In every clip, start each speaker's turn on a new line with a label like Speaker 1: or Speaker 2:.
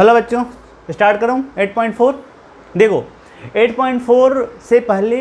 Speaker 1: Hello बच्चों, start करूँ 8.4। देखो 8.4 से पहले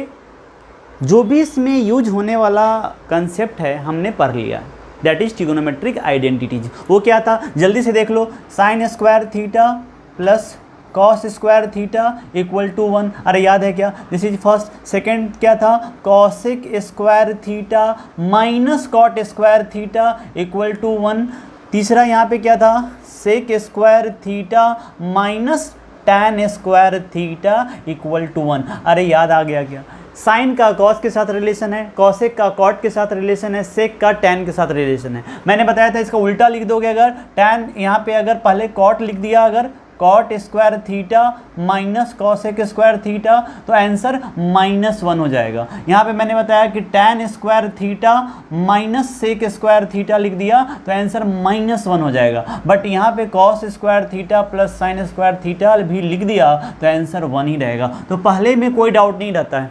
Speaker 1: जो भी इसमें यूज होने वाला कंसेप्ट है हमने पढ़ लिया, दैट इज ट्रिगोनोमेट्रिक आइडेंटिटीज। वो क्या था जल्दी से देख लो, sine square theta plus cos square theta equal to 1। अरे याद है क्या, दिस इज फर्स्ट। सेकेंड क्या था, cosec square theta minus cot square theta equal to 1। तीसरा यहाँ पे क्या था, sec square theta minus tan square theta equal to 1। अरे याद आ गया क्या, साइन का कॉस के साथ रिलेशन है, कॉसेक का कॉट के साथ रिलेशन है, सेक का टैन के साथ रिलेशन है। मैंने बताया था इसका उल्टा लिख दोगे, अगर टैन यहाँ पे अगर पहले कॉट लिख दिया, अगर cot square theta minus cosec square theta, तो आंसर -1 हो जाएगा। यहाँ पे मैंने बताया कि tan square theta minus sec square theta लिख दिया तो आंसर -1 हो जाएगा। बट यहाँ पे cos square theta plus sine square theta भी लिख दिया तो आंसर 1 ही रहेगा। तो पहले में कोई डाउट नहीं रहता है,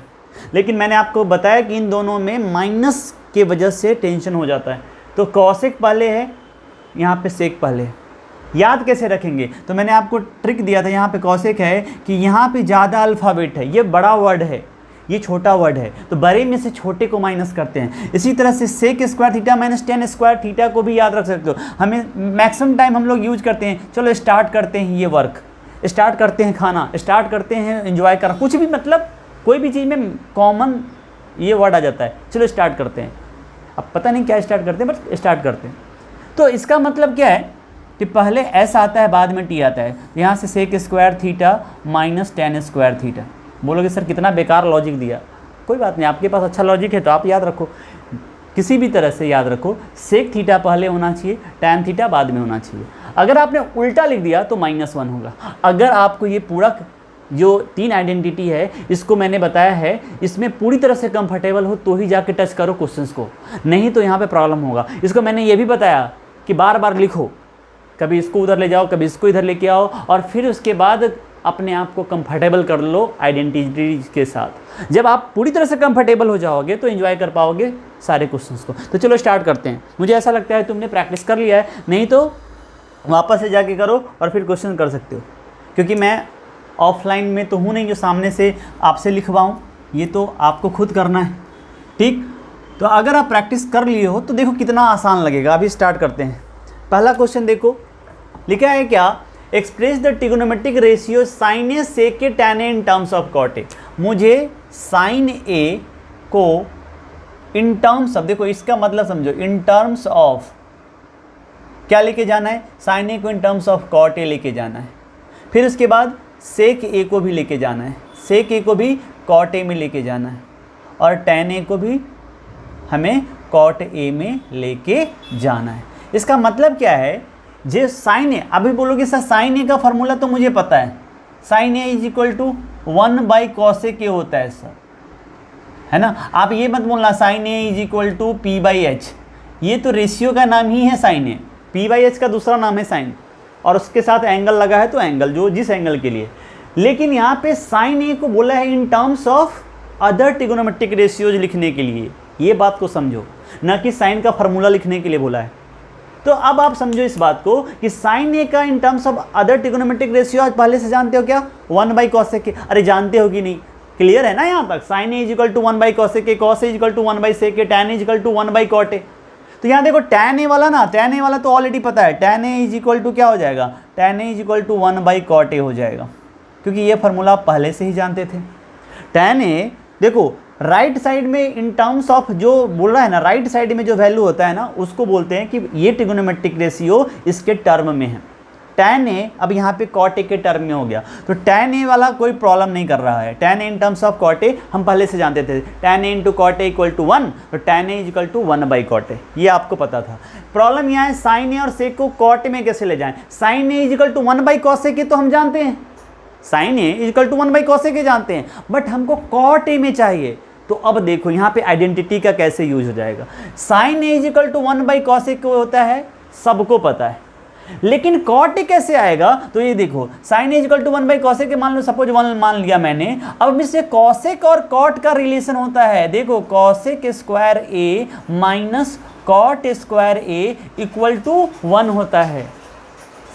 Speaker 1: लेकिन मैंने आपको बताया कि इन दोनों में माइनस के वजह से टेंशन हो जाता है। तो कॉसेक पहले है, यहाँ पे सेक पहले है। याद कैसे रखेंगे, तो मैंने आपको ट्रिक दिया था, यहाँ पे कॉसेक है कि यहाँ पे ज़्यादा अल्फ़ाबेट है, ये बड़ा वर्ड है, ये छोटा वर्ड है, तो बड़े में से छोटे को माइनस करते हैं। इसी तरह से sec square theta minus tan square theta को भी याद रख सकते हो। हमें मैक्सिमम टाइम हम लोग यूज करते हैं, चलो स्टार्ट करते हैं ये वर्क, स्टार्ट करते हैं खाना, स्टार्ट करते हैं एंजॉय करना, कुछ भी मतलब कोई भी चीज़ में कॉमन ये वर्ड आ जाता है, चलो स्टार्ट करते हैं। अब पता नहीं क्या स्टार्ट करते हैं, बट स्टार्ट करते हैं। तो इसका मतलब क्या है कि पहले एस आता है बाद में टी आता है। यहाँ से sec square theta minus tan square theta. बोलोगे सर कितना बेकार लॉजिक दिया, कोई बात नहीं, आपके पास अच्छा लॉजिक है तो आप याद रखो, किसी भी तरह से याद रखो, सेक थीटा पहले होना चाहिए, टैन थीटा बाद में होना चाहिए। अगर आपने उल्टा लिख दिया तो -1 होगा। अगर आपको ये पूरा जो 3 आइडेंटिटी है इसको मैंने बताया है, इसमें पूरी तरह से कंफर्टेबल हो तो ही जाके टच करो क्वेश्चंस को, नहीं तो यहाँ पे प्रॉब्लम होगा। इसको मैंने ये भी बताया कि बार बार लिखो, कभी इसको उधर ले जाओ, कभी इसको इधर लेके आओ, और फिर उसके बाद अपने आप को कंफर्टेबल कर लो आइडेंटिटीज के साथ। जब आप पूरी तरह से कंफर्टेबल हो जाओगे तो एंजॉय कर पाओगे सारे क्वेश्चंस को। तो चलो स्टार्ट करते हैं। मुझे ऐसा लगता है तुमने प्रैक्टिस कर लिया है, नहीं तो वापस से जाके करो और फिर क्वेश्चन कर सकते हो, क्योंकि मैं ऑफलाइन में तो हूँ नहीं जो सामने से आपसे लिखवाऊँ, ये तो आपको खुद करना है, ठीक। तो अगर आप प्रैक्टिस कर लिए हो तो देखो कितना आसान लगेगा। अभी स्टार्ट करते हैं। पहला क्वेश्चन देखो, लिखा है क्या, express the trigonometric ratio sine A sec के tan A in terms of cot A. मुझे साइन ए को इन टर्म्स ऑफ, देखो इसका मतलब समझो, इन टर्म्स ऑफ क्या लेके जाना है, साइन ए को in terms of cot A लेके जाना है। फिर उसके बाद सेक ए को भी लेके जाना है, सेक ए को भी कॉट ए में लेके जाना है, और टैन ए को भी हमें कॉट ए में लेके जाना है। इसका मतलब क्या है, जे साइन ए, अभी बोलोगे सर साइन ए का फॉर्मूला तो मुझे पता है, sine A is equal to 1/cos A होता है सर, है ना। आप ये मत बोलना sine A is equal to p/h, ये तो रेशियो का नाम ही है साइन ए, p/h का दूसरा नाम है साइन, और उसके साथ एंगल लगा है तो एंगल, जो जिस एंगल के लिए। लेकिन यहाँ पे साइन ए को बोला है in terms of other trigonometric ratios लिखने के लिए, ये बात को समझो, ना कि साइन का फॉर्मूला लिखने के लिए बोला है। तो अब आप समझो इस बात को कि साइन ए का इन terms of other trigonometric ratio आज पहले से जानते हो क्या, 1/cos ए। अरे जानते हो कि नहीं, क्लियर है ना यहाँ तक। Sine A is equal to 1/cos A, cos A is equal to 1/sec A, tan A is equal to 1/cot A. तो यहाँ देखो टैन ए वाला ना, टैन ए वाला तो ऑलरेडी पता है, tan A is equal to क्या हो जाएगा, tan A is equal to 1/cot A हो जाएगा, क्योंकि ये फॉर्मूला आप पहले से ही जानते थे। टैन ए देखो राइट साइड में इन टर्म्स ऑफ जो बोल रहा है ना, राइट साइड में जो वैल्यू होता है ना, उसको बोलते हैं कि ये ट्रिगोनोमेट्रिक रेशियो इसके टर्म में है। टैन ए अब यहाँ पे कॉट ए के टर्म में हो गया, तो टैन ए वाला कोई प्रॉब्लम नहीं कर रहा है। Tan A in terms of cot A हम पहले से जानते थे, tan A into cot A equal to 1, तो tan A equal to 1/cot A, ये आपको पता था। प्रॉब्लम यहाँ है साइन ए और सेक को कॉट ए में कैसे ले जाएं। Sine A equal to 1/cos A के तो हम जानते हैं, sine A equal to 1/cos A के जानते हैं, बट हमको कॉट ए में चाहिए। तो अब देखो यहाँ पे आइडेंटिटी का कैसे यूज हो जाएगा। Sine A equal to 1/cos A को होता है, सबको पता है, लेकिन कॉट ए कैसे आएगा। तो ये देखो sine A equal to 1/cos A के मान लो, सपोज 1 मान लिया मैंने। अब इससे कॉसेक और कॉट का रिलेशन होता है, देखो cosec square A minus cot square A equal to 1 होता है।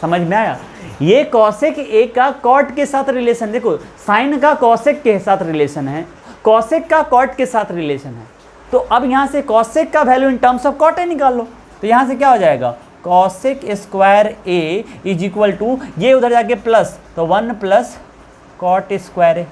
Speaker 1: समझ में आया? ये कॉसेक ए का कॉट के साथ रिलेशन, देखो साइन का कॉसेक के साथ रिलेशन है, कॉसेक का कॉट के साथ रिलेशन है। तो अब यहाँ से कॉसेक का value in terms of cot A निकाल लो। तो यहाँ से क्या हो जाएगा, cosec square A is equal to, ये उधर जाके प्लस, तो 1 plus cot square A.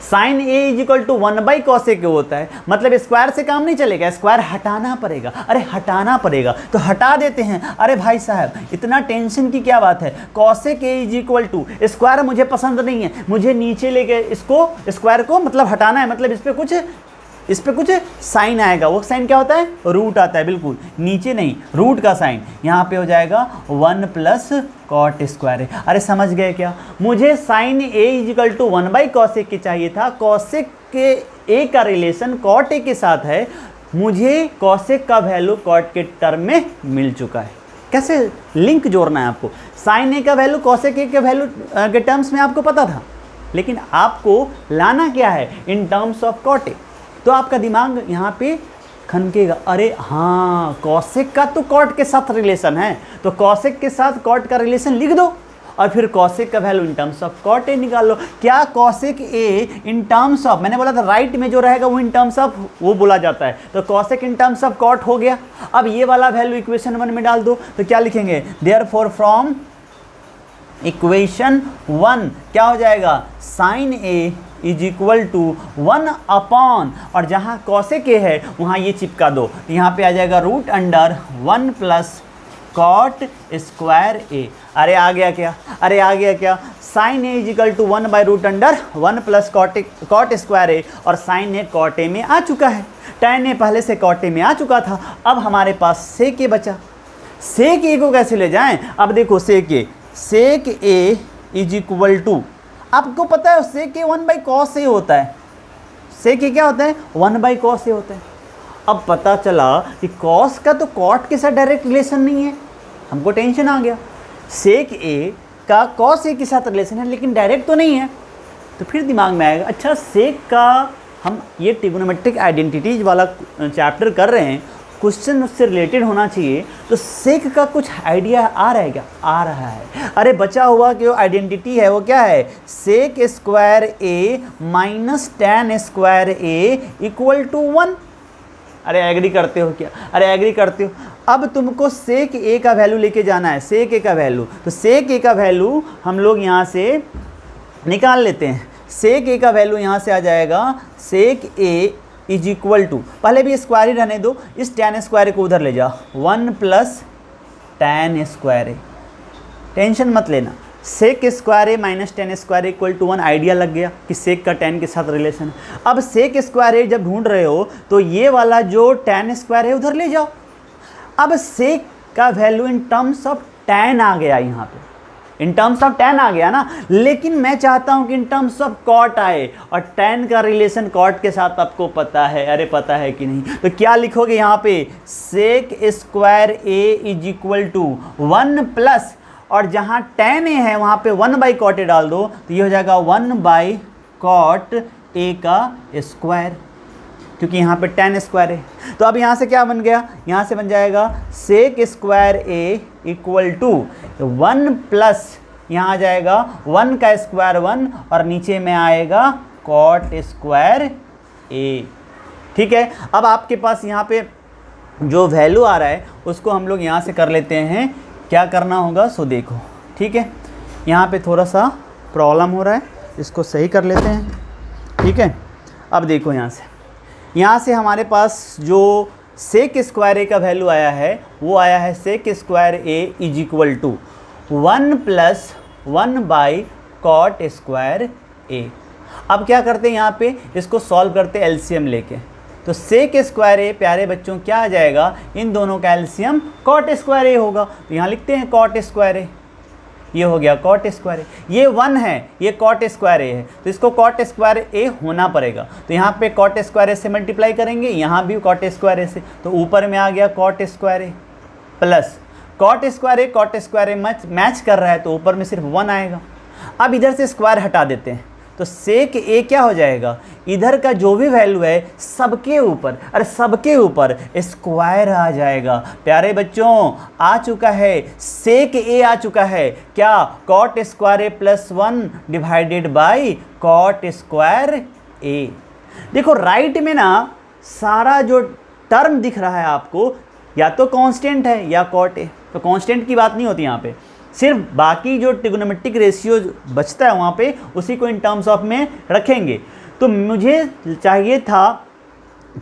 Speaker 1: Sine A is equal to 1 by cosec A होता है, मतलब स्क्वायर से काम नहीं चलेगा, स्क्वायर हटाना पड़ेगा। अरे हटाना पड़ेगा तो हटा देते हैं। अरे भाई साहब इतना टेंशन की क्या बात है, cosec A is equal to, square मुझे पसंद नहीं है, मुझे नीचे लेके इसको स्क्वायर को मतलब हटाना है, मतलब इस पे कुछ साइन आएगा। वो साइन क्या होता है, रूट आता है, बिल्कुल नीचे नहीं, रूट का साइन। यहाँ पे हो जाएगा 1 प्लस कॉट स्क्वायर ए। अरे समझ गए क्या, मुझे sine A is equal to 1 by cosec के चाहिए था, कॉसेक के ए का रिलेशन कॉट ए के साथ है, मुझे कॉसेक का वैल्यू कॉट के टर्म में मिल चुका है। कैसे लिंक जोड़ना है आपको, साइन ए का वैल्यू कॉसेक ए के वैल्यू के टर्म्स में आपको पता था, लेकिन आपको लाना क्या है, in terms of cot A. तो आपका दिमाग यहाँ पे खनकेगा, अरे हाँ कॉसेक का तो कॉट के साथ रिलेशन है, तो कॉसेक के साथ कॉट का रिलेशन लिख दो और फिर कॉसेक का value in terms of cot A निकाल लो। क्या cosec A in terms of, मैंने बोला था राइट में जो रहेगा वो इन टर्म्स ऑफ वो बोला जाता है, तो cosec in terms of cot हो गया। अब ये वाला वैल्यू इक्वेशन 1 में डाल दो, तो क्या लिखेंगे, देयरफॉर फ्रॉम इक्वेशन 1 क्या हो जाएगा, sine A is equal to 1 upon, और जहाँ कॉसेक ए है वहाँ ये चिपका दो, यहाँ पे आ जाएगा root under 1 plus cot square A. अरे आ गया क्या, अरे आ गया क्या, sine A is equal to 1 by root under 1 plus cot square A, और साइन ए कॉट ए में आ चुका है, टैन ए पहले से कॉट ए में आ चुका था। अब हमारे पास सेक ए बचा, सेक ए को कैसे ले जाएं, अब देखो sec A is equal to, आपको पता है सेक ए 1 बाई कॉस ए होता है, सेक ए क्या होता है, 1 बाई कॉस ए होता है। अब पता चला कि कॉस का तो कॉट के साथ डायरेक्ट रिलेशन नहीं है, हमको टेंशन आ गया, सेक ए का कॉस ए के साथ रिलेशन है लेकिन डायरेक्ट तो नहीं है। तो फिर दिमाग में आएगा, अच्छा सेक का, हम ये ट्रिग्नोमेट्रिक आइडेंटिटीज वाला चैप्टर कर रहे हैं, क्वेश्चन उससे रिलेटेड होना चाहिए, तो सेक का कुछ आइडिया आ रहा है क्या, आ रहा है। अरे बचा हुआ कि वो आइडेंटिटी है वो क्या है, sec square A minus tan square A equal to 1। अरे एग्री करते हो क्या, अरे एग्री करते हो। अब तुमको सेक ए का वैल्यू लेके जाना है, सेक ए का वैल्यू, तो सेक ए का वैल्यू हम लोग यहाँ से निकाल लेते हैं। सेक ए का वैल्यू यहाँ से आ जाएगा, sec A is equal to, पहले भी स्क्वायर ही रहने दो, इस टैन स्क्वायर को उधर ले जाओ, 1 plus tan square A, tension मत लेना, sec square A minus tan square equal to 1, idea लग गया कि सेक का टैन के साथ रिलेशन है। अब सेक स्क्वायर ए जब ढूंढ रहे हो तो ये वाला जो टैन स्क्वायर है उधर ले जाओ। अब सेक का value in terms of tan आ गया, यहाँ पे इन टर्म्स ऑफ टैन आ गया ना, लेकिन मैं चाहता हूं कि इन टर्म्स ऑफ कॉट आए, और टैन का रिलेशन कॉट के साथ आपको पता है, अरे पता है कि नहीं, तो क्या लिखोगे यहाँ पे, sec square A is equal to 1 plus, और जहाँ टैन ए है वहाँ पे 1 बाई कॉट ए डाल दो, तो ये हो जाएगा 1 बाई कॉट ए का स्क्वायर, क्योंकि यहाँ पे टैन स्क्वायर है। तो अब यहाँ से क्या बन गया, यहाँ से बन जाएगा sec square A equal to 1 plus, यहाँ आ जाएगा 1 का स्क्वायर 1, और नीचे में आएगा कॉट स्क्वायर ए। ठीक है, अब आपके पास यहाँ पे जो वैल्यू आ रहा है उसको हम लोग यहाँ से कर लेते हैं, क्या करना होगा सो देखो। ठीक है, यहाँ पे थोड़ा सा प्रॉब्लम हो रहा है, इसको सही कर लेते हैं। ठीक है, अब देखो यहाँ से हमारे पास जो सेक स्क्वायर ए का वैल्यू आया है वो आया है sec square A is equal to 1 plus 1 by cot square A. अब क्या करते हैं, यहाँ पे इसको सॉल्व करते हैं एलसीएम लेके, तो सेक स्क्वायर ए प्यारे बच्चों क्या आ जाएगा, इन दोनों का एलसीएम कॉट स्क्वायर ए होगा, तो यहाँ लिखते हैं कॉट स्क्वायर ए, ये हो गया कॉट स्क्वायर ए, ये 1 है, ये कॉट स्क्वायर ए है, तो इसको कॉट स्क्वायर ए होना पड़ेगा, तो यहाँ पे कॉट स्क्वायर ए से मल्टीप्लाई करेंगे, यहाँ भी कॉट स्क्वायर ए से, तो ऊपर में आ गया कॉट स्क्वायर ए प्लस कॉट स्क्वायर ए मैच कर रहा है, तो ऊपर में सिर्फ 1 आएगा। अब इधर से स्क्वायर हटा देते हैं, तो सेक ए क्या हो जाएगा, इधर का जो भी वैल्यू है सबके ऊपर, अरे सबके ऊपर स्क्वायर आ जाएगा। प्यारे बच्चों आ चुका है, सेक ए आ चुका है, क्या cot square A plus 1 divided by cot square A. देखो राइट में ना सारा जो टर्म दिख रहा है आपको या तो कांस्टेंट है या कॉट ए, तो कांस्टेंट की बात नहीं होती यहाँ पे, सिर्फ बाकी जो ट्रिग्नोमेट्रिक रेशियो बचता है वहाँ पे उसी को इन टर्म्स ऑफ में रखेंगे। तो मुझे चाहिए था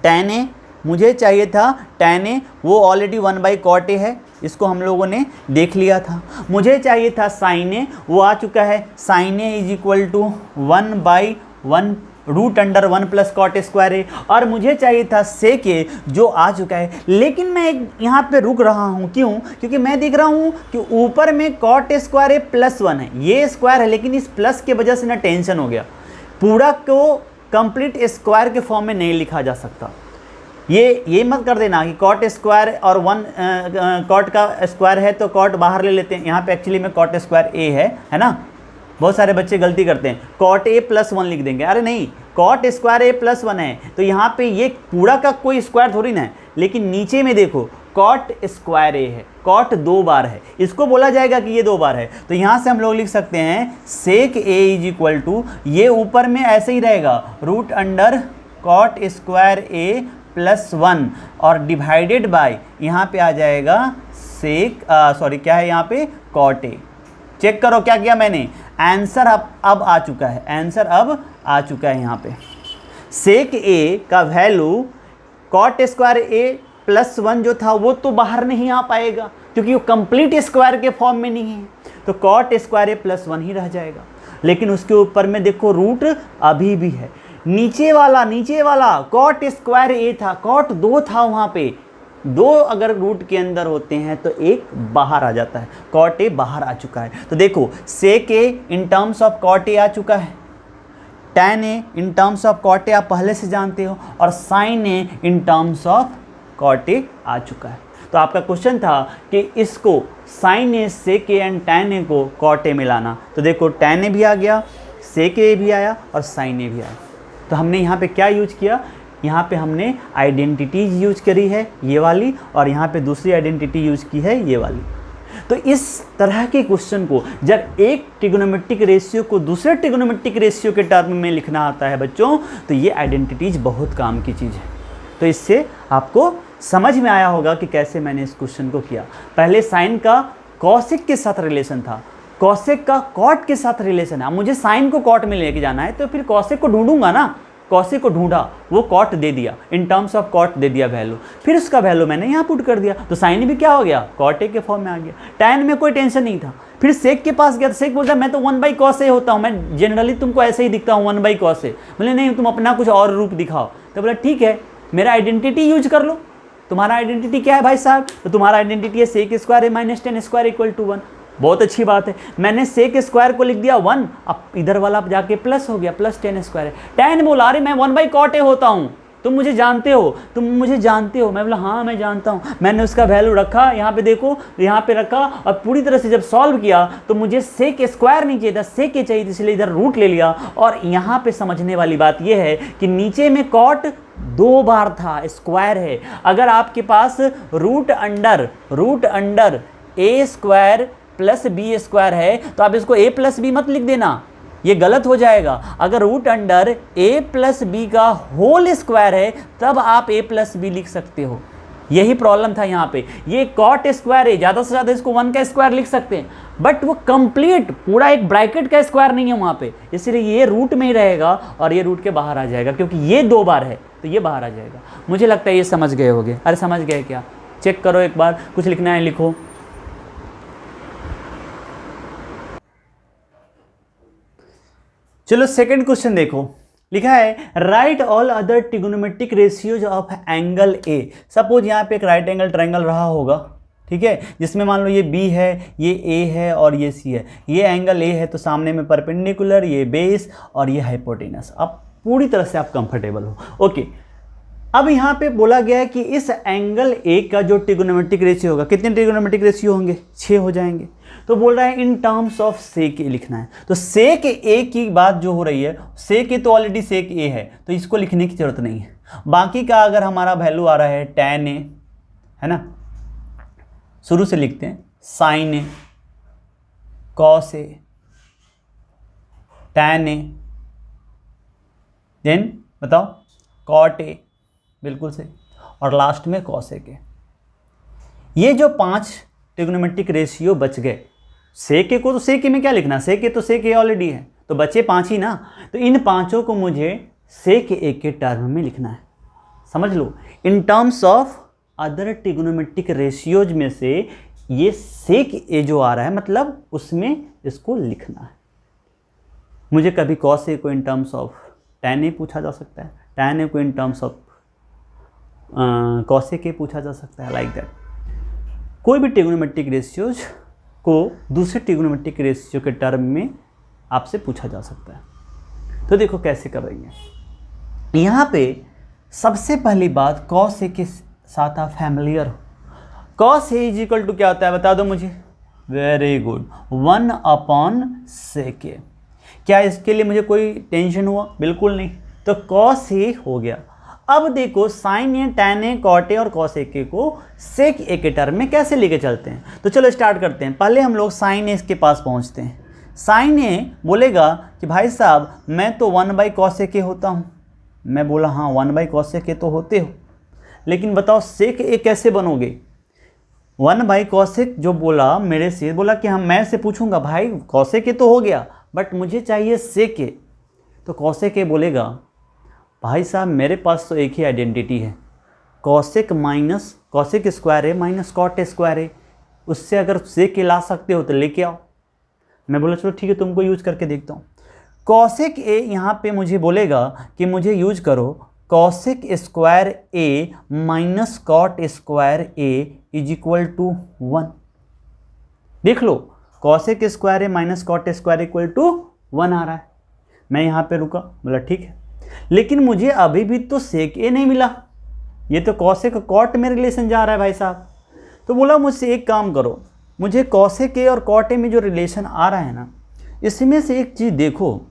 Speaker 1: tan ए, मुझे चाहिए था tan ए, वो ऑलरेडी 1/cot ए है, इसको हम लोगों ने देख लिया था। मुझे चाहिए था sin ए, वो आ चुका है, sin A is equal to 1/1 √1 plus cot square A, और मुझे चाहिए था सेक ए जो आ चुका है। लेकिन मैं यहाँ पे रुक रहा हूँ, क्यों? क्योंकि मैं देख रहा हूँ कि ऊपर में कॉट स्क्वायर ए प्लस 1 है, ये स्क्वायर है लेकिन इस प्लस के वजह से ना टेंशन हो गया, पूरा को कंप्लीट स्क्वायर के फॉर्म में नहीं लिखा जा सकता। ये मत कर देना कि कॉट स्क्वायर और 1 कॉट का स्क्वायर है तो कॉट बाहर ले लेते हैं, यहाँ पे एक्चुअली में कॉट स्क्वायर ए है ना। बहुत सारे बच्चे गलती करते हैं, कॉट ए प्लस 1 लिख देंगे, अरे नहीं, कॉट स्क्वायर ए प्लस 1 है तो यहाँ पे ये पूरा का कोई स्क्वायर थोड़ी ना है, लेकिन नीचे में देखो कॉट स्क्वायर ए है, कॉट 2 बार है, इसको बोला जाएगा कि ये 2 बार है। तो यहाँ से हम लोग लिख सकते हैं सेक ए इज इक्वल टू, ये ऊपर में ऐसे ही रहेगा √अंडर कॉट स्क्वायर ए प्लस 1 और डिवाइडेड बाय यहाँ पे आ जाएगा सेक क्या है यहाँ पे कॉट ए। चेक करो क्या किया मैंने, आंसर अब आ चुका है, आंसर अब आ चुका है। यहाँ पे सेक ए का वैल्यू कॉट स्क्वायर ए प्लस 1 जो था वो तो बाहर नहीं आ पाएगा क्योंकि वो कंप्लीट स्क्वायर के फॉर्म में नहीं है, तो कॉट स्क्वायर ए प्लस 1 ही रह जाएगा। लेकिन उसके ऊपर में देखो रूट अभी भी है, नीचे वाला कॉट स्क्वायर ए था, कॉट 2 था, वहाँ पे 2 अगर रूट के अंदर होते हैं तो एक बाहर आ जाता है, कॉट ए बाहर आ चुका है। तो देखो sec A in terms of cot A आ चुका है, tan A in terms of cot A आप पहले से जानते हो, और sin A in terms of cot A आ चुका है। तो आपका क्वेश्चन था कि इसको sin A, sec A and tan A को कॉट ए मिलाना, तो देखो tan ए भी आ गया, सेक ए भी आया और sin ए भी आया। तो हमने यहाँ पे क्या यूज किया, यहाँ पे हमने आइडेंटिटीज यूज करी है ये वाली, और यहाँ पे दूसरी आइडेंटिटी यूज की है ये वाली। तो इस तरह के क्वेश्चन को जब एक ट्रिग्नोमेट्रिक रेशियो को दूसरे ट्रिग्नोमेट्रिक रेशियो के टर्म में लिखना आता है बच्चों, तो ये आइडेंटिटीज बहुत काम की चीज़ है। तो इससे आपको समझ में आया होगा कि कैसे मैंने इस क्वेश्चन को किया। पहले साइन का कॉसेक के साथ रिलेशन था, कॉसेक का कॉट के साथ रिलेशन है। अब मुझे साइन को कॉट में लेके जाना है तो फिर कॉसेक को ढूंढूंगा ना, कॉसेक को ढूंढा, वो कॉट दे दिया, इन टर्म्स ऑफ कॉट दे दिया वैल्यू, फिर उसका वैल्यू मैंने यहाँ पुट कर दिया, तो साइन भी क्या हो गया, कॉट ए के फॉर्म में आ गया। tan में कोई टेंशन नहीं था, फिर सेक के पास गया तो सेक बोलता मैं तो 1/cos ए होता हूँ, मैं जनरली तुमको ऐसे ही दिखता हूँ 1/cos ए। बोले नहीं तुम अपना कुछ और रूप दिखाओ, तो बोला ठीक है मेरा आइडेंटिटी यूज कर लो। तुम्हारा आइडेंटिटी क्या है भाई साहब, तो तुम्हारा आइडेंटिटी है sec square A minus tan square equal to 1। बहुत अच्छी बात है, मैंने सेक स्क्वायर को लिख दिया 1, अब इधर वाला जाके प्लस हो गया, प्लस tan स्क्वायर है। tan बोला अरे मैं 1/cot ए होता हूँ, तुम मुझे जानते हो, मैं बोला हाँ मैं जानता हूँ। मैंने उसका वैल्यू रखा, यहाँ पे देखो यहाँ पे रखा, और पूरी तरह से जब सॉल्व किया तो मुझे सेक स्क्वायर नहीं चाहिए था, सेक ए चाहिए, इसलिए इधर रूट ले लिया। और यहाँ पे समझने वाली बात यह है कि नीचे में कॉट 2 बार था, स्क्वायर है। अगर आपके पास रूट अंडर ए स्क्वायर प्लस बी स्क्वायर है तो आप इसको a प्लस बी मत लिख देना, ये गलत हो जाएगा। अगर root under a plus B का होल स्क्वायर है तब आप a प्लस बी लिख सकते हो। यही प्रॉब्लम था यहाँ पे, ये कॉट स्क्वायर है, ज़्यादा से ज़्यादा इसको 1 का स्क्वायर लिख सकते हैं, बट वो कंप्लीट पूरा एक ब्रैकेट का स्क्वायर नहीं है वहाँ पे, इसलिए ये रूट में ही रहेगा और ये रूट के बाहर आ जाएगा, क्योंकि ये 2 बार है तो ये बाहर आ जाएगा। मुझे लगता है ये समझ गए होगे। अरे समझ गए क्या, चेक करो एक बार, कुछ लिखना है लिखो। चलो सेकंड क्वेश्चन देखो, लिखा है right all other trigonometric ratios of angle A. Suppose यहाँ पे एक राइट एंगल ट्रायंगल रहा होगा, ठीक है, जिसमें मान लो ये बी है, ये ए है और ये सी है। ये एंगल ए है तो सामने में परपेंडिकुलर, ये बेस और ये हाइपोटेनस। अब पूरी तरह से आप कंफर्टेबल हो, ओके। अब यहाँ पे बोला गया है कि इस एंगल ए का जो ट्रिगोनोमेट्रिक रेशियो होगा, कितने ट्रिगोनोमेट्रिक रेशियो होंगे, 6 हो जाएंगे। तो बोल रहा है इन टर्म्स ऑफ सेक ए लिखना है। तो सेक ए की बात जो हो रही है, सेक ए तो ऑलरेडी सेक ए है, तो इसको लिखने की जरूरत नहीं है। बाकी का अगर हमारा वैल्यू आ रहा है tan ए, है ना, शुरू से लिखते हैं, sin ए, cos ए, tan ए, देन बताओ cot ए, बिल्कुल सही, और लास्ट में cosec ए। ये जो 5 ट्रिग्नोमेट्रिक रेशियो बच गए, सेक ए को तो सेक ए में क्या लिखना, सेक ए तो सेक ए ऑलरेडी है, तो बचे 5 ही ना। तो इन 5 को मुझे सेक ए के टर्म में लिखना है। समझ लो, in terms of other trigonometric ratios में से ये सेक ए जो आ रहा है, मतलब उसमें इसको लिखना है। मुझे कभी cos ए को इन टर्म्स ऑफ tan ए पूछा जा सकता है, tan ए को इन टर्म्स ऑफ cosec ए पूछा जा सकता है, लाइक दैट। कोई भी ट्रिग्नोमेट्रिक रेशियोज को दूसरे ट्रिग्नोमेट्रिक रेशियो के टर्म में आपसे पूछा जा सकता है। तो देखो कैसे करेंगे। यहाँ पे सबसे पहली बात, cos ए के साथ आप फैमिलियर हो। cos A is equal to क्या होता है, बता दो मुझे। Very good, 1/sec A. क्या इसके लिए मुझे कोई टेंशन हुआ? बिल्कुल नहीं। तो cos ए हो गया। अब देखो sin ए, tan ए, cot ए और cosec ए को sec ए के टर्म में कैसे लेके चलते हैं। तो चलो स्टार्ट करते हैं। पहले हम लोग sin ए के पास पहुंचते हैं। sin ए बोलेगा कि भाई साहब मैं तो 1/cosec ए होता हूं। मैं बोला हाँ 1/cosec ए तो होते हो, लेकिन बताओ sec ए कैसे बनोगे। 1/cosec जो बोला मेरे से, बोला कि हम मैं से पूछूंगा भाई cosec ए तो हो गया, बट मुझे चाहिए sec ए। तो cosec ए बोलेगा भाई साहब मेरे पास तो एक ही आइडेंटिटी है, cosec स्क्वायर ए माइनस cot स्क्वायर ए। उससे अगर sec ए ला सकते हो तो लेके आओ। मैं बोला चलो ठीक है, तुमको यूज करके देखता हूँ। cosec ए यहाँ पे मुझे बोलेगा कि मुझे यूज करो cosec square A minus cot square A is equal to 1। देख लो, cosec square A minus cot square equal to 1 आ रहा है। मैं यहाँ पे रुका, बोला ठीक है, लेकिन मुझे अभी भी तो sec ए नहीं मिला। ये तो cosec cot में रिलेशन जा रहा है भाई साहब। तो बोला मुझसे एक काम करो, मुझे cosec ए और cot ए में जो रिलेशन आ रहा है ना, इसमें से एक चीज़ देखो,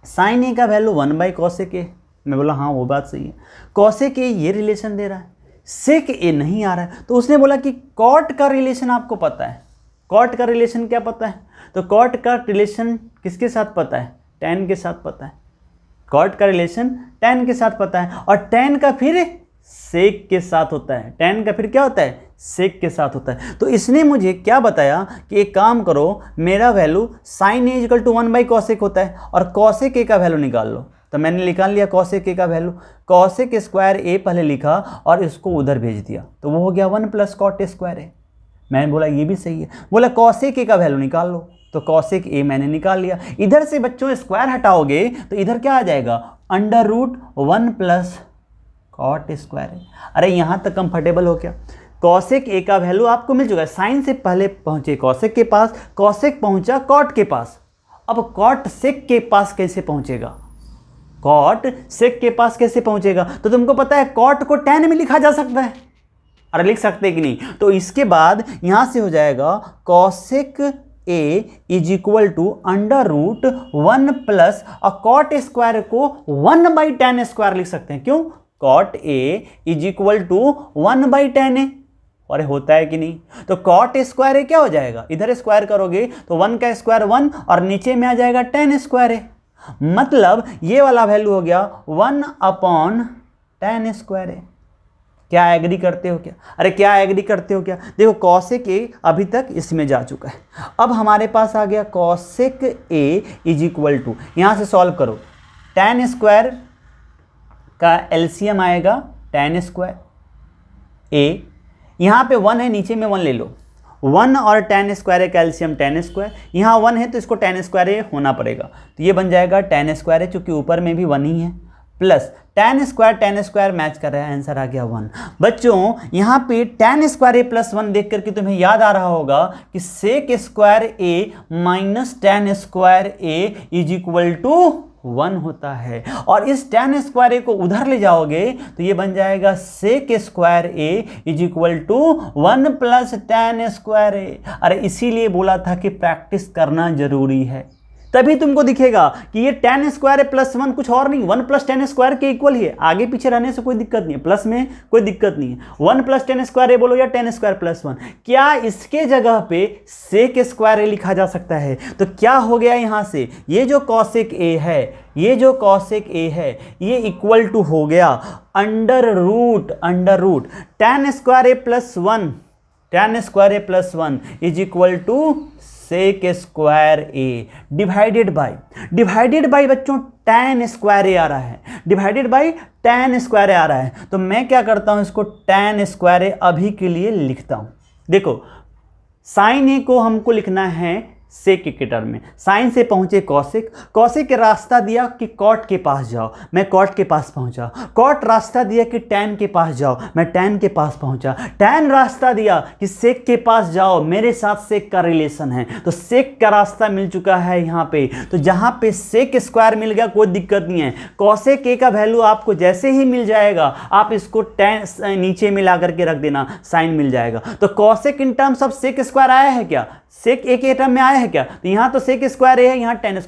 Speaker 1: sin ए का वैल्यू 1/cosec ए। मैं बोला हाँ वो बात सही है। cosec ए ये रिलेशन दे रहा है, sec ए नहीं आ रहा है। तो उसने बोला कि cot का रिलेशन आपको पता है। cot का रिलेशन क्या पता है? तो cot का रिलेशन किसके साथ पता है? tan के साथ पता है। cot का रिलेशन tan के साथ पता है, और tan का फिर sec के साथ होता है। tan का फिर क्या होता है? sec के साथ होता है। तो इसने मुझे क्या बताया कि एक काम करो, मेरा value sin A equal to 1/cosec होता है, और cosec ए का वैल्यू निकाल लो। तो मैंने निकाल लिया cosec ए का वैल्यू। cosec स्क्वायर ए पहले लिखा और इसको उधर भेज दिया, तो वो हो गया 1 + cot स्क्वायर ए। मैंने बोला ये भी सही है। बोला cosec ए का वैल्यू निकाल लो, तो cosec ए मैंने निकाल लिया। इधर से बच्चों स्क्वायर हटाओगे तो इधर क्या आ जाएगा? √1 + cot स्क्वायर ए। अरे यहाँ तक कंफर्टेबल हो क्या? cosec ए का वैल्यू आपको मिल चुका है। साइन से पहले पहुंचे cosec के पास, cosec पहुंचा cot के पास। अब cot sec के पास कैसे पहुंचेगा? cot sec के पास कैसे पहुंचेगा? तो तुमको पता है cot को tan में लिखा जा सकता है। अरे लिख सकते हैं कि नहीं? तो इसके बाद यहां से हो जाएगा cosec A is equal to √1 + cot square को 1/tan स्क्वायर लिख सकते हैं। क्यों? cot A is equal to 1/tan A. अरे होता है कि नहीं? तो cot स्क्वायर ए क्या हो जाएगा? इधर स्क्वायर करोगे तो 1 का स्क्वायर 1, और नीचे में आ जाएगा tan स्क्वायर ए। मतलब ये वाला वैल्यू हो गया 1/tan स्क्वायर ए। क्या एग्री करते हो क्या? अरे क्या एग्री करते हो क्या? देखो cosec ए अभी तक इसमें जा चुका है। अब हमारे पास आ गया cosec A is equal to, यहाँ से सॉल्व करो, tan स्क्वायर का एलसीएम आएगा tan स्क्वायर ए। यहाँ पे 1 है, नीचे में 1 ले लो। 1 और tan स्क्वायर का एलसीएम tan स्क्वायर। यहाँ 1 है तो इसको tan स्क्वायर ए होना पड़ेगा, तो ये बन जाएगा tan स्क्वायर ए, चूँकि ऊपर में भी 1 ही है, प्लस tan स्क्वायर मैच कर रहा है, आंसर आ गया 1। बच्चों यहाँ पे tan स्क्वायर ए + 1 देख करके तुम्हें याद आ रहा होगा कि sec square A minus tan square A is equal to 1 होता है। और इस tan स्क्वायर ए को उधर ले जाओगे तो ये बन जाएगा sec square A is equal to 1 plus tan square A. अरे इसीलिए बोला था कि प्रैक्टिस करना जरूरी है, तभी तुमको दिखेगा कि ये tan स्क्वायर प्लस 1 कुछ और नहीं, 1 प्लस tan स्क्वायर के इक्वल ही है। आगे पीछे रहने से कोई दिक्कत नहीं है, प्लस में कोई दिक्कत नहीं है। 1 प्लस tan स्क्वायर ए बोलो या tan स्क्वायर प्लस 1, क्या इसके जगह पे sec स्क्वायर ए लिखा जा सकता है? तो क्या हो गया यहाँ से, ये जो cosec a है, ये जो cosec a है, ये इक्वल टू हो गया under root tan square A plus 1, tan square A plus 1 is equal to sec square A divided by बच्चों tan स्क्वायर ए आ रहा है, divided by tan square A आ रहा है। तो मैं क्या करता हूं, इसको tan स्क्वायर ए अभी के लिए लिखता हूं। देखो साइन ए को हमको लिखना है सेक के टर्म में, साइन से पहुंचे कॉसेक के रास्ता दिया कि कॉट के पास जाओ, मैं कॉट के पास पहुंचा। कॉट रास्ता दिया कि टैन के पास जाओ, मैं टैन के पास पहुंचा। टैन रास्ता दिया कि सेक के पास जाओ, मेरे साथ सेक का रिलेशन है, तो सेक का रास्ता मिल चुका है यहाँ पे। तो जहाँ पे सेक स्क्वायर मिल गया कोई दिक्कत नहीं है। कॉसेक ए का वैल्यू आपको जैसे ही मिल जाएगा आप इसको टैन नीचे में ला करके रख देना, साइन मिल जाएगा। तो cosec in terms of sec square आया है क्या, सेक ए के टर्म में आया है क्या? तो यहाँ तो सेक स्क्वायर ए है, यहाँ tan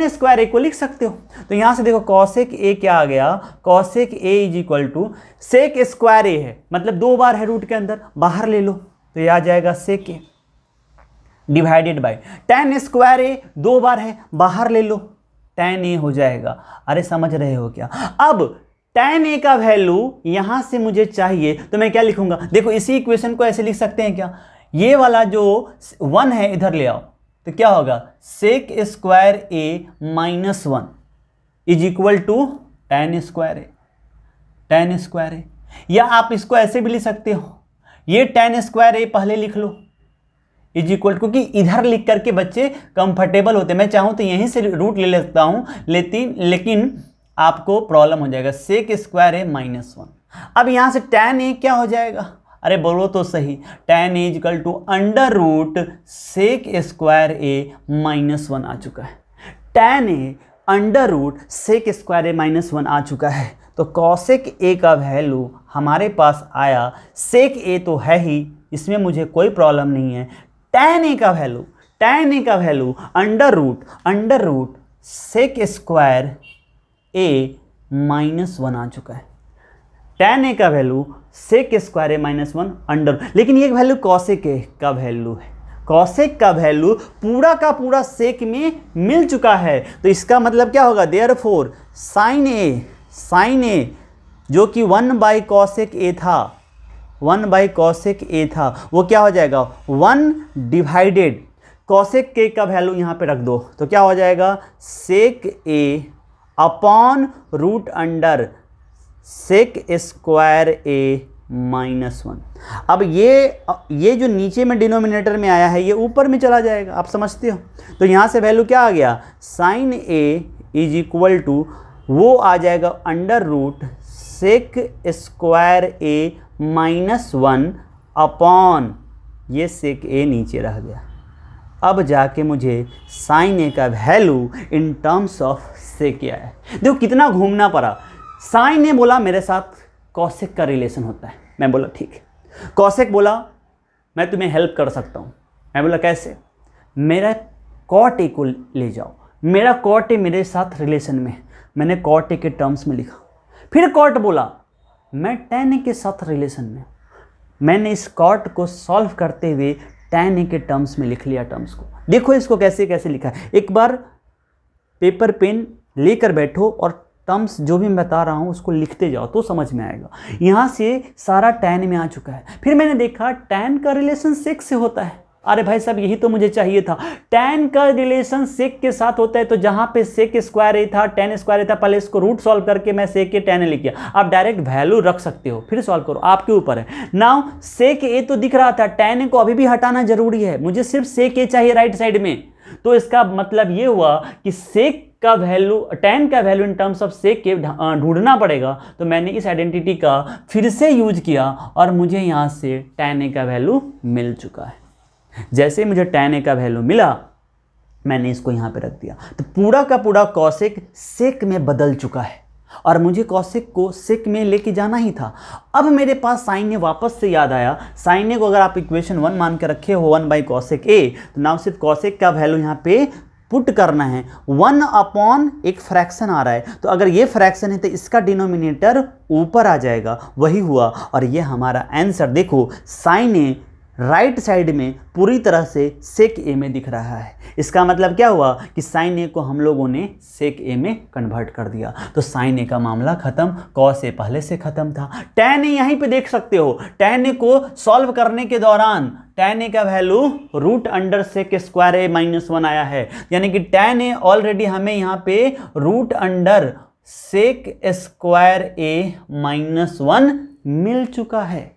Speaker 1: स्क्वायर ए को लिख सकते हो। तो यहाँ से देखो कॉसेक ए क्या आ गया, cosec A is equal to sec square A है, मतलब 2 बार है रूट के अंदर, बाहर ले लो तो ये आ जाएगा sec A divided by tan square ए 2 बार है, बाहर ले लो tan ए हो जाएगा। अरे समझ रहे हो क्या? अब tan ए का वैल्यू यहाँ से मुझे चाहिए तो मैं क्या लिखूंगा, देखो इसी इक्वेशन को ऐसे लिख सकते हैं क्या, ये वाला जो 1 है इधर ले आओ तो क्या होगा, sec square A minus 1 is equal to tan square A. या आप इसको ऐसे भी लिख सकते हो, ये tan स्क्वायर ए पहले लिख लो इज इक्वल, क्योंकि इधर लिख करके बच्चे कंफर्टेबल होते हैं। मैं चाहूँ तो यहीं से रूट ले लेता हूँ, लेकिन आपको प्रॉब्लम हो जाएगा। सेक स्क्वायर ए माइनस 1, अब यहाँ से tan ए क्या हो जाएगा, अरे बोलो तो सही, tan A equal to under root sec square A minus 1 आ चुका है। tan A under root sec square A minus 1 आ चुका है। तो कॉसेक ए का वैल्यू हमारे पास आया, सेक ए तो है ही, इसमें मुझे कोई प्रॉब्लम नहीं है। tan ए का value under root sec square ए माइनस 1 आ चुका है। tan ए का वैल्यू सेक स्क्वायर ए माइनस 1 अंडर, लेकिन ये वैल्यू कॉसेक ए का वैल्यू है। कॉसेक का वैल्यू पूरा का पूरा सेक में मिल चुका है। तो इसका मतलब क्या होगा, देयरफॉर साइन ए जो कि 1 बाई कॉसेक ए था, 1 बाई कॉसेक ए था, वो क्या हो जाएगा 1 डिवाइडेड कॉसेक के का वैल्यू यहाँ पे रख दो तो क्या हो जाएगा, sec A upon root under sec square A minus 1। अब ये जो नीचे में डिनोमिनेटर में आया है ये ऊपर में चला जाएगा, आप समझते हो। तो यहाँ से वैल्यू क्या आ गया, sine A is equal to वो आ जाएगा अंडर रूट सेक स्क्वायर ए माइनस 1 अपॉन ये सेक ए नीचे रह गया। अब जाके मुझे साइन ए का value in terms of sec A आया। देखो कितना घूमना पड़ा। साइन ए बोला मेरे साथ कॉसेक का रिलेशन होता है, मैं बोला ठीक है। कॉसेक बोला मैं तुम्हें हेल्प कर सकता हूँ, मैं बोला कैसे, मेरा कॉट ए को ले जाओ, मेरा कॉट ए मेरे साथ रिलेशन में, मैंने कॉट ए के टर्म्स में लिखा। फिर कॉट बोला मैं tan ए के साथ रिलेशन में, मैंने इस कॉट को सॉल्व करते हुए tan ए के टर्म्स में लिख लिया टर्म्स को। देखो इसको कैसे कैसे लिखा है, एक बार पेपर पेन लेकर बैठो और टर्म्स जो भी मैं बता रहा हूँ उसको लिखते जाओ तो समझ में आएगा। यहाँ से सारा tan में आ चुका है। फिर मैंने देखा tan का रिलेशन सेक से होता है। अरे भाई साहब यही तो मुझे चाहिए था, tan का रिलेशन सेक के साथ होता है। तो जहाँ पे सेक स्क्वायर ए था tan स्क्वायर ए था, पहले इसको रूट सॉल्व करके मैं सेक ए tan ए लिख गया। आप डायरेक्ट वैल्यू रख सकते हो, फिर सॉल्व करो, आपके ऊपर है। नाउ सेक ए तो दिख रहा था, tan ए को अभी भी हटाना जरूरी है, मुझे सिर्फ सेक ए चाहिए राइट साइड में। तो इसका मतलब ये हुआ कि सेक का वैल्यू, tan का value in terms of sec के ढूंढना पड़ेगा। तो मैंने इस आइडेंटिटी का फिर से यूज किया और मुझे यहाँ से tan ए का वैल्यू मिल चुका है। जैसे मुझे tan ए का वैल्यू मिला मैंने इसको यहाँ पे रख दिया। तो पूरा का पूरा कॉसेक सेक में बदल चुका है और मुझे कॉसेक को सेक में लेके जाना ही था। अब मेरे पास साइन ए वापस से याद आया। साइन ए को अगर आप इक्वेशन 1 मान के रखे हो 1 बाई कॉसेक ए, तो नाउ सिर्फ कॉसेक का वैल्यू यहाँ पे पुट करना है। 1 अपॉन एक फ्रैक्शन आ रहा है, तो अगर ये फ्रैक्शन है तो इसका डिनोमिनेटर ऊपर आ जाएगा, वही हुआ। और ये हमारा आंसर देखो, साइन ए राइट साइड में पूरी तरह से सेक ए में दिख रहा है। इसका मतलब क्या हुआ कि साइन ए को हम लोगों ने सेक ए में कन्वर्ट कर दिया। तो साइन ए का मामला खत्म, कॉस ए पहले से खत्म था। टैन ए यहीं पे देख सकते हो, टैन ए को सॉल्व करने के दौरान टैन ए का value root under sec square ए माइनस 1 आया है, यानी कि टैन ए ऑलरेडी हमें यहाँ पे रूट अंडर सेक स्क्वायर ए माइनस 1 मिल चुका है।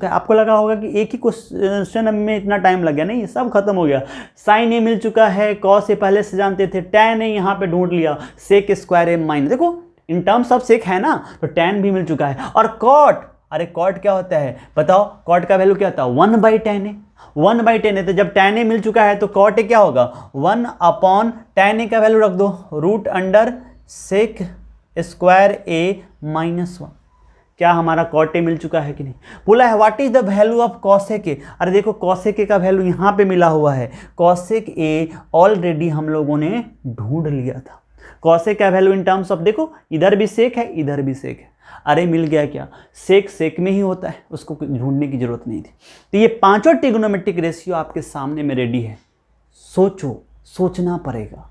Speaker 1: आपको लगा होगा कि एक ही क्वेश्चन में इतना टाइम लग गया, नहीं, सब खत्म हो गया। साइन ए मिल चुका है, कॉस ए पहले से जानते थे, टैन ए यहाँ पे ढूंढ लिया, सेक स्क्वायर ए माइनस, देखो इन टर्म्स ऑफ सेक है ना, तो टैन भी मिल चुका है। और कॉट, अरे कॉट क्या होता है बताओ, कॉट का वैल्यू क्या होता है 1 by tan A, 1 by tan A. तो जब टैन ए मिल चुका है तो कॉट ए क्या होगा 1 अपॉन टैन ए का वैल्यू रख दो रूट अंडर सेक स्क्वायर ए माइनस 1। क्या हमारा कॉट ए मिल चुका है कि नहीं? बोला है what is the value of cosec ए। अरे देखो कॉसेक ए का वैल्यू यहाँ पे मिला हुआ है, कॉसेक ए ऑलरेडी हम लोगों ने ढूंढ लिया था। कॉसेक का वैल्यू इन टर्म्स ऑफ, देखो इधर भी सेक है इधर भी सेक है, अरे मिल गया क्या, सेक सेक में ही होता है, उसको ढूंढने की जरूरत नहीं थी। तो ये पांचों ट्रिग्नोमेट्रिक रेशियो आपके सामने में रेडी है। सोचो, सोचना पड़ेगा।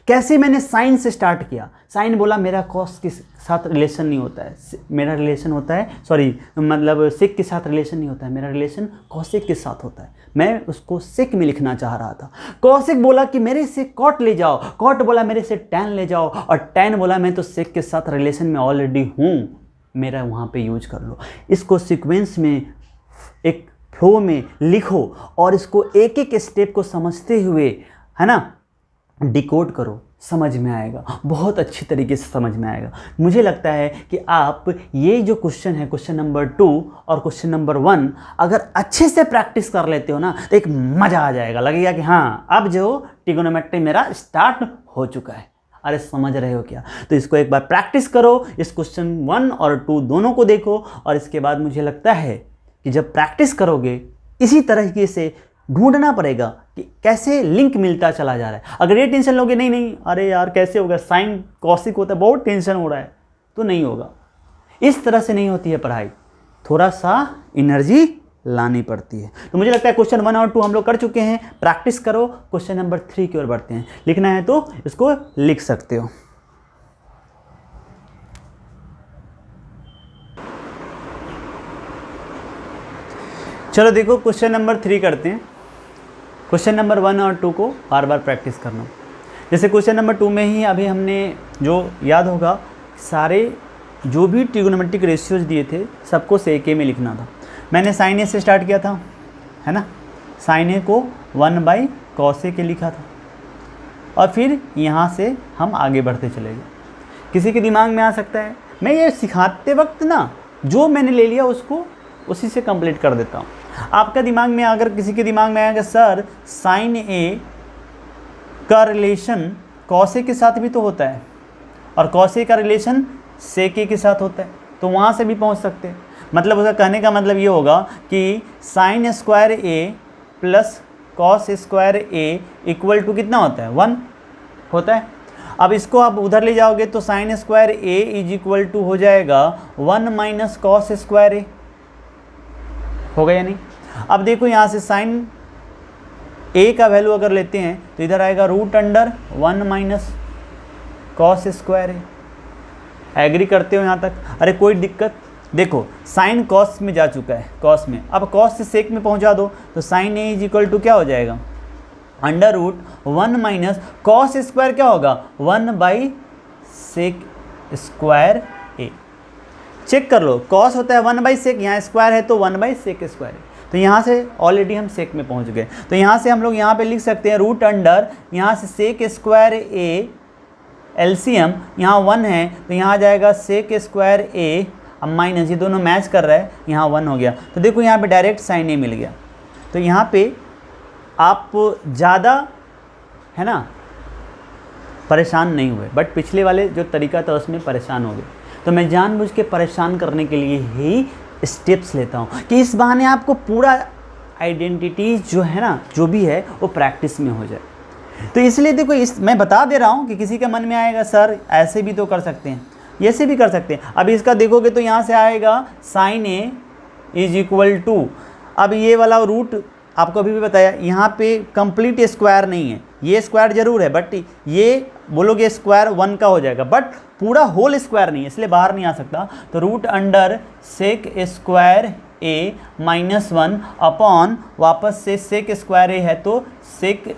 Speaker 1: कैसे मैंने साइन से स्टार्ट किया, साइन बोला मेरा कॉस के साथ रिलेशन नहीं होता है, मेरा रिलेशन होता है, मतलब सेक के साथ रिलेशन नहीं होता है, मेरा रिलेशन कॉसेक के साथ होता है। मैं उसको सेक में लिखना चाह रहा था। कॉसेक बोला कि मेरे से कॉट ले जाओ, कॉट बोला मेरे से टैन ले जाओ, और टैन बोला मैं तो सेक के साथ रिलेशन में ऑलरेडी हूँ, मेरा वहाँ पे यूज कर लो। इसको सीक्वेंस में एक फ्लो में लिखो और इसको एक एक स्टेप को समझते हुए, है ना, डिकोड करो, समझ में आएगा, बहुत अच्छी तरीके से समझ में आएगा। मुझे लगता है कि आप ये जो क्वेश्चन है, क्वेश्चन नंबर 2 और क्वेश्चन नंबर 1, अगर अच्छे से प्रैक्टिस कर लेते हो ना तो एक मज़ा आ जाएगा, लगेगा कि हाँ अब जो ट्रिग्नोमेट्री मेरा स्टार्ट हो चुका है। अरे समझ रहे हो क्या? तो इसको एक बार प्रैक्टिस करो, इस क्वेश्चन 1 और 2 दोनों को देखो, और इसके बाद मुझे लगता है कि जब प्रैक्टिस करोगे इसी तरीके से ढूंढना पड़ेगा कि कैसे लिंक मिलता चला जा रहा है। अगर ये टेंशन लोगे नहीं अरे यार कैसे होगा, साइन कॉसिक होता है, बहुत टेंशन हो रहा है, तो नहीं होगा। इस तरह से नहीं होती है पढ़ाई, थोड़ा सा एनर्जी लानी पड़ती है। तो मुझे लगता है क्वेश्चन 1 और 2 हम लोग कर चुके हैं। प्रैक्टिस करो, क्वेश्चन नंबर 3 की ओर बढ़ते हैं। लिखना है तो इसको लिख सकते हो। चलो देखो क्वेश्चन नंबर 3 करते हैं। क्वेश्चन नंबर 1 और 2 को बार बार प्रैक्टिस करना। जैसे क्वेश्चन नंबर 2 में ही अभी हमने जो याद होगा, सारे जो भी ट्रिग्नोमेट्रिक रेशियोज दिए थे सबको सेक ए में लिखना था। मैंने साइन ए से स्टार्ट किया था, है ना, साइन ए को 1 बाई कॉस ए के लिखा था, और फिर यहाँ से हम आगे बढ़ते चले गए। किसी के दिमाग में आ सकता है, मैं ये सिखाते वक्त ना जो मैंने ले लिया उसको उसी से कंप्लीट कर देता हूँ। आपका दिमाग में अगर किसी के दिमाग में आएगा सर साइन ए का रिलेशन कॉस ए के साथ भी तो होता है, और कॉस ए का रिलेशन सेक ए के साथ होता है, तो वहाँ से भी पहुँच सकते हैं। मतलब उसका कहने का मतलब ये होगा कि sine square A plus cos square A equal to कितना होता है 1 होता है। अब इसको आप उधर ले जाओगे तो sine square A is equal to हो जाएगा 1 माइनस कॉस स्क्वायर ए, होगा या नहीं? अब देखो यहाँ से साइन ए का वैल्यू अगर लेते हैं तो इधर आएगा root under 1 minus cos square A. Agree करते हो यहाँ तक? अरे कोई दिक्कत? देखो साइन कॉस में जा चुका है, कॉस में, अब कॉस से सेक में पहुँचा दो तो sine A is equal to क्या हो जाएगा under root 1 minus cos square क्या होगा 1 by sec square A. Check कर लो, कॉस होता है 1 बाई सेक, यहाँ स्क्वायर है तो 1 बाई सेक स्क्वायर है। तो यहाँ से ऑलरेडी हम सेक में पहुँच गए, तो यहाँ से हम लोग यहाँ पे लिख सकते हैं रूट अंडर, यहाँ से सेक स्क्वायर ए एलसीएम यहाँ 1 है तो यहाँ आ जाएगा सेक स्क्वायर ए, अब माइनस, ये दोनों मैच कर रहा है, यहाँ 1 हो गया। तो देखो यहाँ पे डायरेक्ट साइन ए मिल गया। तो यहाँ पे आप ज़्यादा है ना, परेशान नहीं हुए, बट पिछले वाले जो तरीका था उसमें परेशान हो गए। तो मैं जानबूझ के परेशान करने के लिए ही स्टेप्स लेता हूँ कि इस बहाने आपको पूरा आइडेंटिटी जो है ना, जो भी है वो प्रैक्टिस में हो जाए। तो इसलिए देखो, इस मैं बता दे रहा हूँ कि किसी के मन में आएगा सर ऐसे भी तो कर सकते हैं, ऐसे भी कर सकते हैं। अभी इसका देखोगे तो यहाँ से आएगा sine A is equal to, अब ये वाला रूट आपको अभी भी बताया, यहाँ पे कंप्लीट स्क्वायर नहीं है, ये स्क्वायर जरूर है बट ये बोलोगे स्क्वायर 1 का हो जाएगा, बट पूरा होल स्क्वायर नहीं है, इसलिए बाहर नहीं आ सकता। तो root under sec square A -1 upon वापस से सेक स्क्वायर ए है तो सेक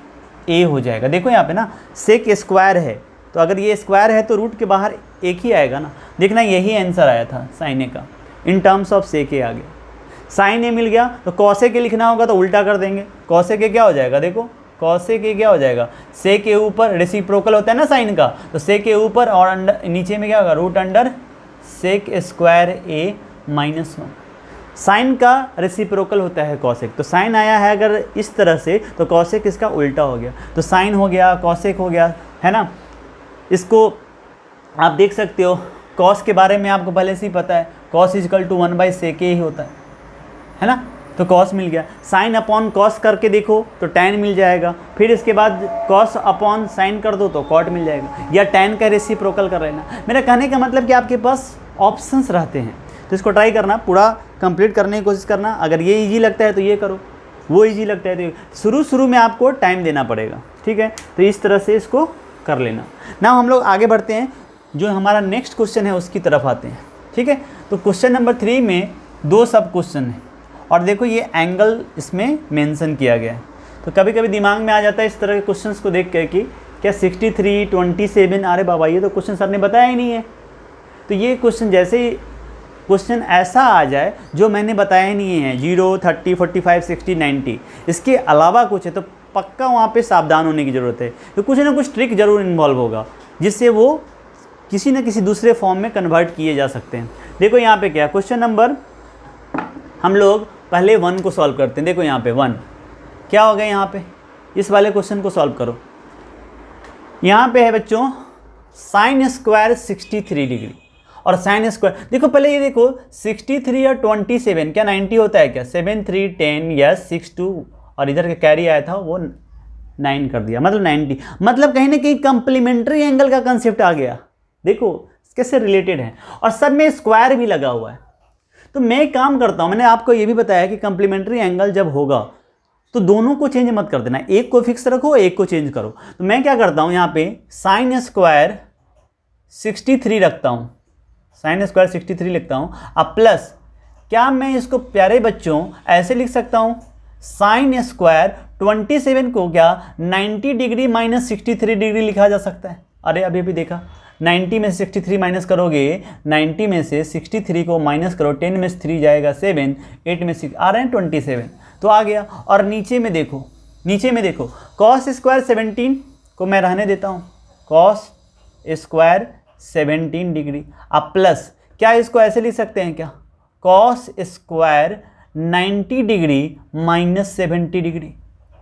Speaker 1: ए हो जाएगा। देखो यहाँ पे ना सेक स्क्वायर है, तो अगर ये स्क्वायर है तो रूट के बाहर एक ही आएगा ना। देखना यही आंसर आया था साइन ए का, इन टर्म्स ऑफ सेक ए आ गया। साइन ए मिल गया तो कॉसेक ए लिखना होगा तो उल्टा कर देंगे, कॉसेक ए क्या हो जाएगा, देखो कॉसेक ए क्या हो जाएगा, सेक ए ऊपर रेसिप्रोकल होता है ना साइन का, तो सेक ए ऊपर और अंडर नीचे में क्या होगा, root under sec square A -1। Sign का रेसिप्रोकल होता है कॉसेक, तो साइन आया है अगर इस तरह से तो कॉसेक इसका उल्टा हो गया, तो साइन हो गया कॉसेक हो गया, है ना। इसको आप देख सकते हो, कॉस के बारे में आपको पहले से ही पता है, कॉस इजकल टू 1/sec ही होता है ना। तो कॉस मिल गया, साइन अपॉन कॉस करके देखो तो टैन मिल जाएगा, फिर इसके बाद कॉस अपॉन साइन कर दो तो कॉट मिल जाएगा, या टैन का रेसिप्रोकल कर लेना। मेरा कहने का मतलब कि आपके पास ऑप्शंस रहते हैं, तो इसको ट्राई करना, पूरा कंप्लीट करने की कोशिश करना। अगर ये इजी लगता है तो ये करो, वो इजी लगता है तो शुरू में आपको टाइम देना पड़ेगा, ठीक है। तो इस तरह से इसको कर लेना। ना हम लोग आगे बढ़ते हैं, जो हमारा नेक्स्ट क्वेश्चन है उसकी तरफ आते हैं, ठीक है। तो क्वेश्चन नंबर 3 में 2 सब क्वेश्चन है, और देखो ये एंगल इसमें मेंशन किया गया है। तो कभी कभी दिमाग में आ जाता है इस तरह के क्वेश्चंस को देख कर कि क्या 63, 27, अरे बाबा ये तो क्वेश्चन सर ने बताया ही नहीं है। तो ये क्वेश्चन जैसे ही क्वेश्चन ऐसा आ जाए जो मैंने बताया ही नहीं है, 0, 30, 45, 60, 90, इसके अलावा कुछ है तो पक्का वहाँ पे सावधान होने की ज़रूरत है। तो कुछ ना कुछ ट्रिक जरूर इन्वॉल्व होगा जिससे वो किसी न किसी दूसरे फॉर्म में कन्वर्ट किए जा सकते हैं। देखो यहाँ पे क्या क्वेश्चन नंबर, हम लोग पहले 1 को सॉल्व करते हैं। देखो यहाँ पे 1 क्या हो गया, यहाँ पे इस वाले क्वेश्चन को सॉल्व करो। यहाँ पे है बच्चों साइन स्क्वायर 63 डिग्री और साइन स्क्वायर, देखो पहले ये देखो 63 और 27 क्या 90 होता है क्या, 7, 3, 10 या 6, 2 और इधर का कैरी आया था वो 9 कर दिया, मतलब 90, मतलब कहीं ना कहीं कंप्लीमेंट्री एंगल का कंसेप्ट आ गया। देखो कैसे रिलेटेड है, और सब में स्क्वायर भी लगा हुआ है। तो मैं एक काम करता हूँ, मैंने आपको ये भी बताया कि कंप्लीमेंट्री एंगल जब होगा तो दोनों को चेंज मत कर देना, एक को फिक्स रखो एक को चेंज करो। तो मैं क्या करता हूँ, यहाँ पे साइन स्क्वायर 63 रखता हूँ, साइन स्क्वायर 63 लिखता हूँ। अब प्लस क्या मैं इसको प्यारे बच्चों ऐसे लिख सकता हूँ, साइन स्क्वायर 27 को क्या 90 डिग्री माइनस 63 डिग्री लिखा जा सकता है। अरे अभी अभी देखा, 90 में से 63 माइनस करोगे, 90 में से 63 को माइनस करो, 10 में से 3 जाएगा 7, 8 में 6 आ रहे हैं 27, तो आ गया। और नीचे में देखो, नीचे में देखो कॉस स्क्वायर 17 को मैं रहने देता हूँ, कॉस स्क्वायर 17 डिग्री। अब प्लस क्या इसको ऐसे लिख सकते हैं क्या, cos square 90 degree minus 70 degree.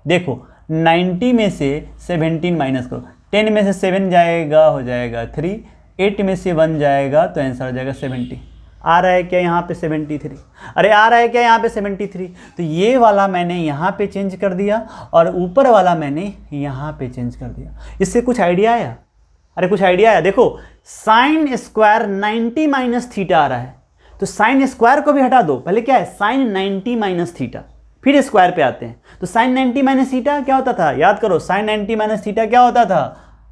Speaker 1: देखो 90 में से 17 माइनस करो, 10 में से 7 जाएगा हो जाएगा 3, 8 में से 1 जाएगा तो आंसर हो जाएगा 70। आ रहा है क्या यहाँ पे 73, अरे आ रहा है क्या यहाँ पे 73। तो ये वाला मैंने यहाँ पे चेंज कर दिया और ऊपर वाला मैंने यहाँ पे चेंज कर दिया। इससे कुछ आइडिया आया, अरे कुछ आइडिया आया। देखो साइन स्क्वायर 90 माइनस थीटा आ रहा है, तो साइन स्क्वायर को भी हटा दो, पहले क्या है साइन 90 माइनस थीटा, फिर स्क्वायर पे आते हैं। तो साइन 90 माइनस थीटा क्या होता था, याद करो साइन 90 माइनस थीटा क्या होता था,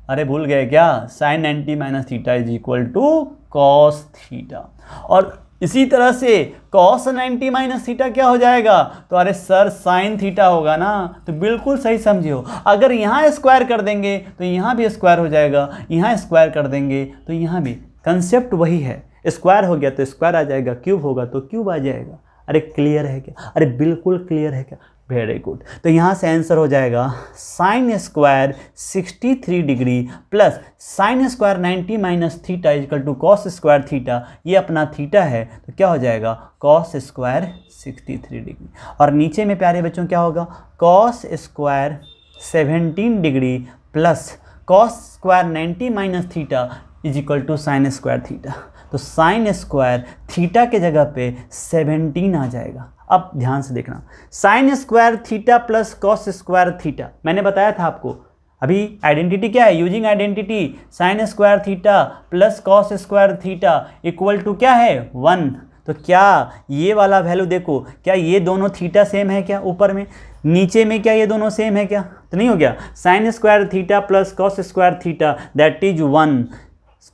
Speaker 1: अरे भूल गए क्या, sine 90 minus theta is equal to cos theta. और इसी तरह से कॉस 90 माइनस थीटा क्या हो जाएगा, तो अरे सर साइन थीटा होगा ना। तो बिल्कुल सही समझियो, अगर यहाँ स्क्वायर कर देंगे तो यहाँ भी स्क्वायर हो जाएगा, यहाँ स्क्वायर कर देंगे तो यहाँ भी, कंसेप्ट वही है। स्क्वायर हो गया तो स्क्वायर आ जाएगा, क्यूब होगा तो क्यूब आ जाएगा। अरे क्लियर है क्या, अरे बिल्कुल क्लियर है क्या, वेरी गुड। तो यहाँ से आंसर हो जाएगा sine square 63 degree plus sine square 90 minus theta equal to cos square theta, ये अपना थीटा है तो क्या हो जाएगा कॉस स्क्वायर 63 डिग्री। और नीचे में प्यारे बच्चों क्या होगा, cos square 17 degree plus cos square 90 minus theta is equal to sine square theta. तो साइन स्क्वायर थीटा के जगह पे 17 आ जाएगा। अब ध्यान से देखना, sine square theta plus cos square theta, मैंने बताया था आपको अभी आइडेंटिटी क्या है, using identity sine square theta plus cos square theta equal to क्या है 1। तो क्या ये वाला वैल्यू देखो, क्या ये दोनों थीटा सेम है क्या ऊपर में, नीचे में क्या ये दोनों सेम है क्या, तो नहीं हो गया। Sign square theta plus cos square theta that is 1,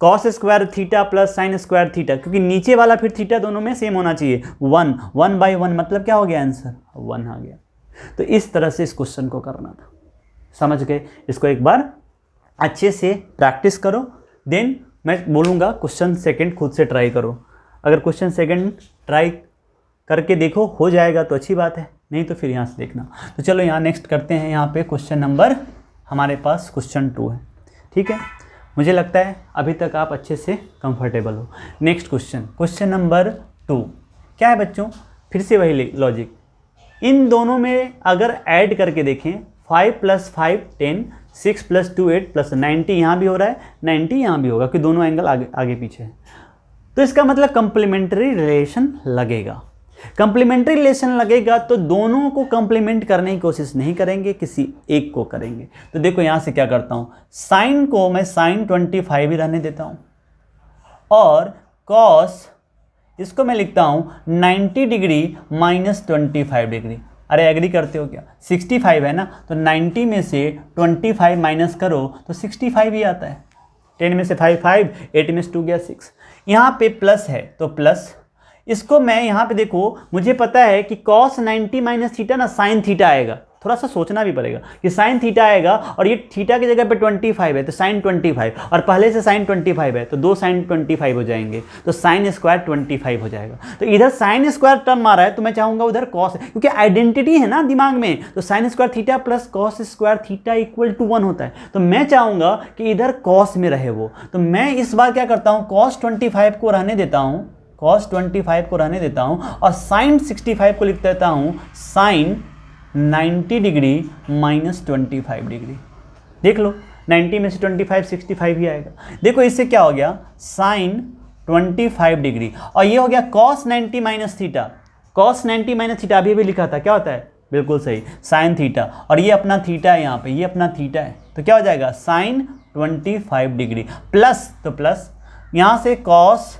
Speaker 1: cos square theta plus sine square theta, क्योंकि नीचे वाला फिर थीटा दोनों में सेम होना चाहिए 1, 1/1 मतलब क्या हो गया आंसर 1 आ गया। तो इस तरह से इस क्वेश्चन को करना था, समझ गए। इसको एक बार अच्छे से प्रैक्टिस करो, देन मैं बोलूँगा क्वेश्चन सेकंड खुद से ट्राई करो। अगर क्वेश्चन सेकंड ट्राई करके देखो हो जाएगा तो अच्छी बात है, नहीं तो फिर यहाँ से देखना। तो चलो यहाँ नेक्स्ट करते हैं। यहाँ पे क्वेश्चन नंबर हमारे पास क्वेश्चन 2 है, ठीक है। मुझे लगता है अभी तक आप अच्छे से कंफर्टेबल हो। नेक्स्ट क्वेश्चन नंबर 2 क्या है बच्चों, फिर से वही लॉजिक, इन दोनों में अगर ऐड करके देखें 5 + 5 10, 6 + 2 8 + 90 यहाँ भी हो रहा है, 90 यहाँ भी होगा, क्योंकि दोनों एंगल आगे पीछे है। तो इसका मतलब कंप्लीमेंट्री रिलेशन लगेगा। कंप्लीमेंट्री रिलेशन लगेगा तो दोनों को कंप्लीमेंट करने की कोशिश नहीं करेंगे, किसी एक को करेंगे। तो देखो यहाँ से क्या करता हूँ, साइन को मैं साइन 25 ही रहने देता हूँ, और कॉस इसको मैं लिखता हूँ 90 डिग्री माइनस 25 डिग्री। अरे एग्री करते हो क्या, 65 है ना, तो 90 में से 25 माइनस करो तो 65 ही आता है। 10 में से 5 5, 8 में से 2 गया 6। यहाँ पे प्लस है तो प्लस, इसको मैं यहाँ पे देखो, मुझे पता है कि cos 90 माइनस थीटा ना साइन थीटा आएगा, थोड़ा सा सोचना भी पड़ेगा कि साइन थीटा आएगा, और ये थीटा की जगह पे 25 है तो साइन 25, और पहले से साइन 25 है तो 2 साइन 25 हो जाएंगे, तो साइन स्क्वायर 25 हो जाएगा। तो इधर साइन स्क्वायर टर्म आ रहा है तो मैं चाहूँगा उधर कॉस, क्योंकि आइडेंटिटी है ना दिमाग में, तो sine square theta plus cos square theta equal to 1 होता है। तो मैं चाहूँगा कि इधर कॉस में रहे वो, तो मैं इस बार क्या करता हूँ, cos 25 को रहने देता हूँ, cos 25 को रहने देता हूँ, और साइन 65 को लिख देता हूँ साइन 90 डिग्री माइनस 25 डिग्री। देख लो 90 में से 25 65 ही आएगा। देखो इससे क्या हो गया, साइन 25 डिग्री, और ये हो गया cos 90 minus theta, cos 90 minus theta अभी भी लिखा था, क्या होता है, बिल्कुल सही साइन थीटा, और ये अपना थीटा है यहाँ पे, ये अपना थीटा है, तो क्या हो जाएगा साइन 25 डिग्री प्लस, तो प्लस यहाँ से cos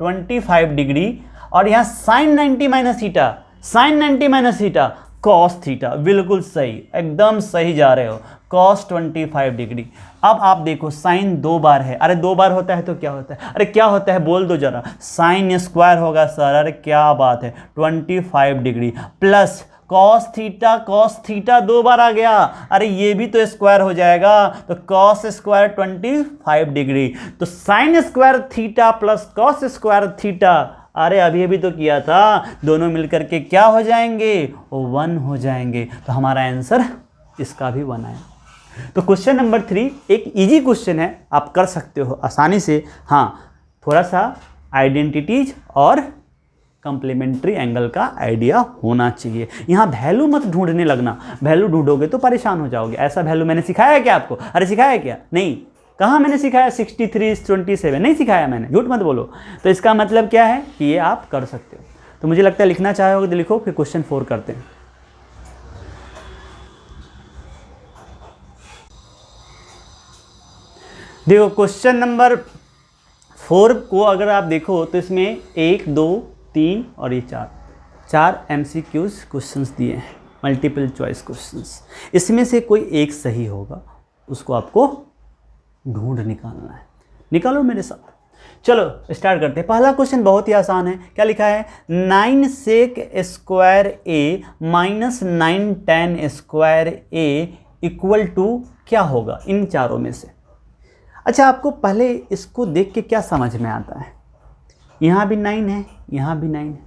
Speaker 1: 25 डिग्री, और यहाँ sine 90 minus theta, sine 90 minus theta cos theta, बिल्कुल सही, एकदम सही जा रहे हो, cos 25 डिग्री। अब आप देखो साइन 2 बार है, अरे 2 बार होता है तो क्या होता है, अरे क्या होता है बोल दो जरा, साइन स्क्वायर होगा सर, अरे क्या बात है, 25 डिग्री प्लस cos थीटा 2 बार आ गया, अरे ये भी तो स्क्वायर हो जाएगा, तो cos स्क्वायर 25 डिग्री, तो sine square theta plus cos square theta, अरे अभी अभी तो किया था, दोनों मिलकर के क्या हो जाएंगे, 1 हो जाएंगे। तो हमारा आंसर इसका भी 1 आया। तो क्वेश्चन नंबर 3 एक इजी क्वेश्चन है, आप कर सकते हो आसानी से। हाँ, थोड़ा सा आइडेंटिटीज और कंप्लीमेंट्री एंगल का आइडिया होना चाहिए। यहाँ वैल्यू मत ढूंढने लगना, वैल्यू ढूंढोगे तो परेशान हो जाओगे। ऐसा वैल्यू मैंने सिखाया है क्या आपको, अरे सिखाया क्या, नहीं, कहाँ मैंने सिखाया, 63 27 नहीं सिखाया मैंने, झूठ मत बोलो। तो इसका मतलब क्या है कि ये आप कर सकते हो। तो मुझे लगता है लिखना चाहोगे तो लिखो, फिर क्वेश्चन 4 करते हैं। देखो क्वेश्चन नंबर 4 को अगर आप देखो तो इसमें 1 2 3 और ये 4 MCQs क्वेश्चंस दिए हैं, मल्टीपल चॉइस क्वेश्चंस। इसमें से कोई एक सही होगा, उसको आपको ढूंढ निकालना है। निकालो मेरे साथ, चलो स्टार्ट करते हैं। पहला क्वेश्चन बहुत ही आसान है, क्या लिखा है, 9 sec square A minus 9 tan square A equal to क्या होगा इन चारों में से। अच्छा, आपको पहले इसको देख के क्या समझ में आता है, यहाँ भी 9 है, यहाँ भी 9 है,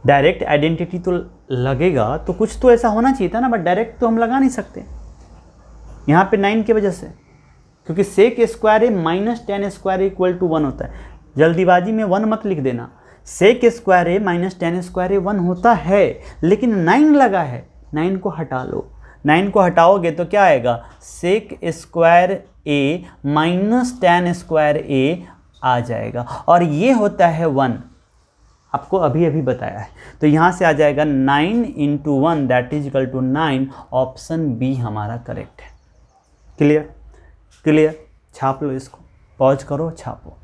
Speaker 1: डायरेक्ट आइडेंटिटी तो लगेगा, तो कुछ तो ऐसा होना चाहिए था ना, बट डायरेक्ट तो हम लगा नहीं सकते यहाँ पे 9 की वजह से, क्योंकि sec square A minus tan square equal to 1 होता है। जल्दीबाजी में 1 मत लिख देना, sec square A minus tan square A 1 होता है, लेकिन 9 लगा है, 9 को हटा लो, 9 को हटाओगे तो क्या आएगा, सेक square A minus tan square A आ जाएगा, और ये होता है 1, आपको अभी अभी बताया है। तो यहाँ से आ जाएगा 9 into 1 that is equal to 9। Option B हमारा करेक्ट है। क्लियर क्लियर, छाप लो इसको, पॉज करो, छापो।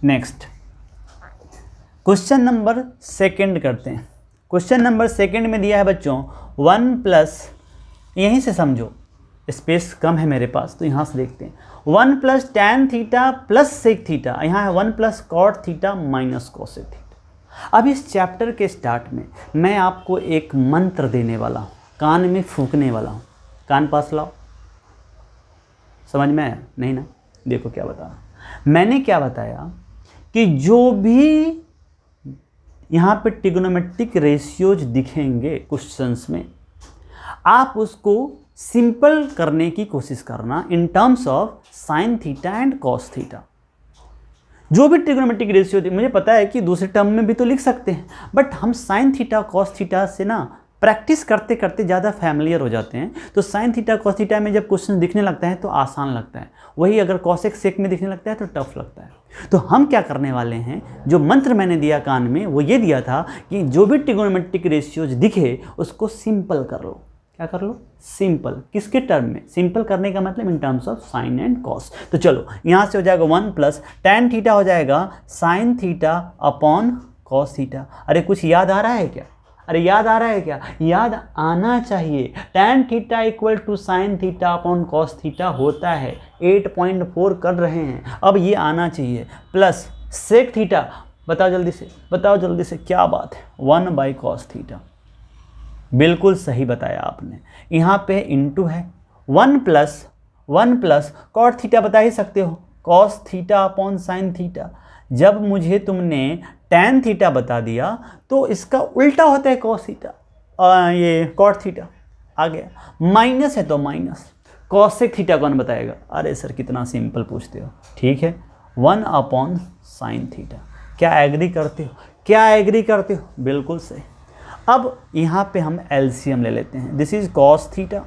Speaker 1: नेक्स्ट क्वेश्चन नंबर सेकंड करते हैं। क्वेश्चन नंबर सेकंड में दिया है बच्चों 1 प्लस, यहीं से समझो, स्पेस कम है मेरे पास तो यहाँ से देखते हैं। 1 plus tan theta plus sec theta, यहाँ है 1 plus cot theta minus cosec theta. अब इस चैप्टर के स्टार्ट में मैं आपको एक मंत्र देने वाला हूँ, कान में फूंकने वाला हूँ। कान पास लाओ, समझ में आया? नहीं ना? देखो क्या बता रहा, मैंने क्या बताया कि जो भी यहाँ पे ट्रिग्नोमेट्रिक रेशियोज दिखेंगे क्वेश्चंस में, आप उसको सिंपल करने की कोशिश करना इन terms of sine theta and cos theta. जो भी ट्रिग्नोमेट्रिक रेशियो, मुझे पता है कि दूसरे टर्म में भी तो लिख सकते हैं, बट हम साइन थीटा कॉस थीटा से ना प्रैक्टिस करते करते ज़्यादा फैमिलियर हो जाते हैं। तो साइन थीटा कॉस थीटा में जब क्वेश्चन दिखने लगता है तो आसान लगता है, वही अगर कॉसेक सेक में दिखने लगता है तो टफ लगता है। तो हम क्या करने वाले हैं, जो मंत्र मैंने दिया कान में वो ये दिया था कि जो भी ट्रिग्नोमेट्रिक रेशियोज दिखे उसको सिंपल कर लो। क्या कर लो? सिंपल। किसके टर्म में? सिंपल करने का मतलब इन terms of sign and cos. तो चलो यहाँ से हो जाएगा 1 प्लस टैन थीटा हो जाएगा sign theta upon cos theta. अरे कुछ याद आ रहा है क्या? अरे याद आ रहा है क्या? याद आना चाहिए। Tan theta equal to sine theta upon cos theta होता है। 8.4 कर रहे हैं, अब ये आना चाहिए। प्लस सेक थीटा, बताओ जल्दी से, बताओ जल्दी से, क्या बात है? 1 बाई कॉस थीटा। बिल्कुल सही बताया आपने। यहाँ पे इंटू है 1 प्लस कॉट थीटा बता ही सकते हो, cos theta upon sine theta. जब मुझे तुमने टैन थीटा बता दिया तो इसका उल्टा होता है कॉस थीटा, ये कॉट थीटा आ गया। माइनस है तो माइनस, कॉसेक थीटा कौन बताएगा? अरे सर कितना सिंपल पूछते हो। ठीक है, 1 अपॉन साइन थीटा। क्या एग्री करते हो? क्या एग्री करते हो? बिल्कुल सही। अब यहाँ पे हम एलसीएम ले लेते हैं। This is cos theta.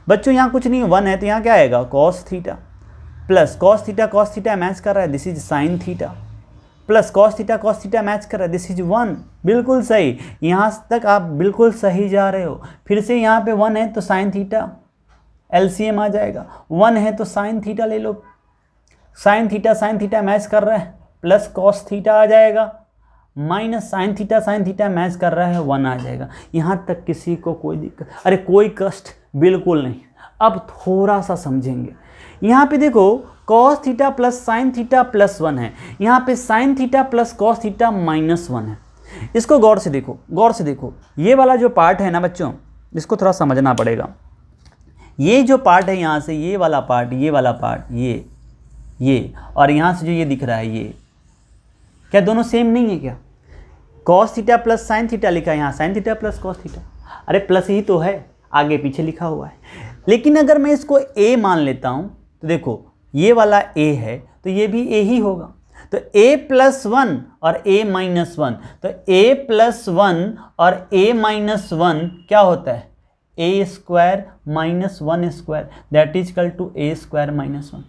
Speaker 1: बच्चों यहाँ कुछ नहीं, 1 है तो यहाँ क्या आएगा? Cos theta plus cos theta match कर रहा है, this is sine theta plus cos theta match कर रहा है, दिस इज 1। बिल्कुल सही, यहाँ तक आप बिल्कुल सही जा रहे हो। फिर से यहाँ पे 1 है तो साइन थीटा, एलसीएम आ जाएगा। 1 है तो साइन थीटा ले लो, साइन थीटा मैच कर रहा है, प्लस कॉस थीटा आ जाएगा, माइनस साइन थीटा मैच कर रहा है, 1 आ जाएगा। यहाँ तक किसी को कोई दिक्कत? अरे कोई कष्ट बिल्कुल नहीं। अब थोड़ा सा समझेंगे। यहाँ पे देखो cos theta plus sine theta plus 1 है, यहाँ पे sign theta plus cos theta minus 1 है। इसको गौर से देखो, गौर से देखो। ये वाला जो पार्ट है ना बच्चों, इसको थोड़ा समझना पड़ेगा। ये जो पार्ट है यहाँ से, ये वाला पार्ट, ये वाला पार्ट, ये और यहाँ से जो ये दिख रहा है, ये क्या दोनों सेम नहीं है क्या? Cos theta plus sine theta लिखा है, यहाँ sign theta plus cos theta. अरे प्लस ही तो है, आगे पीछे लिखा हुआ है। लेकिन अगर मैं इसको a मान लेता हूँ तो देखो ये वाला a है तो ये भी a ही होगा। तो a प्लस 1 और a माइनस 1, तो a प्लस 1 और a माइनस 1 क्या होता है? a square minus 1 square that is equal to a square minus 1।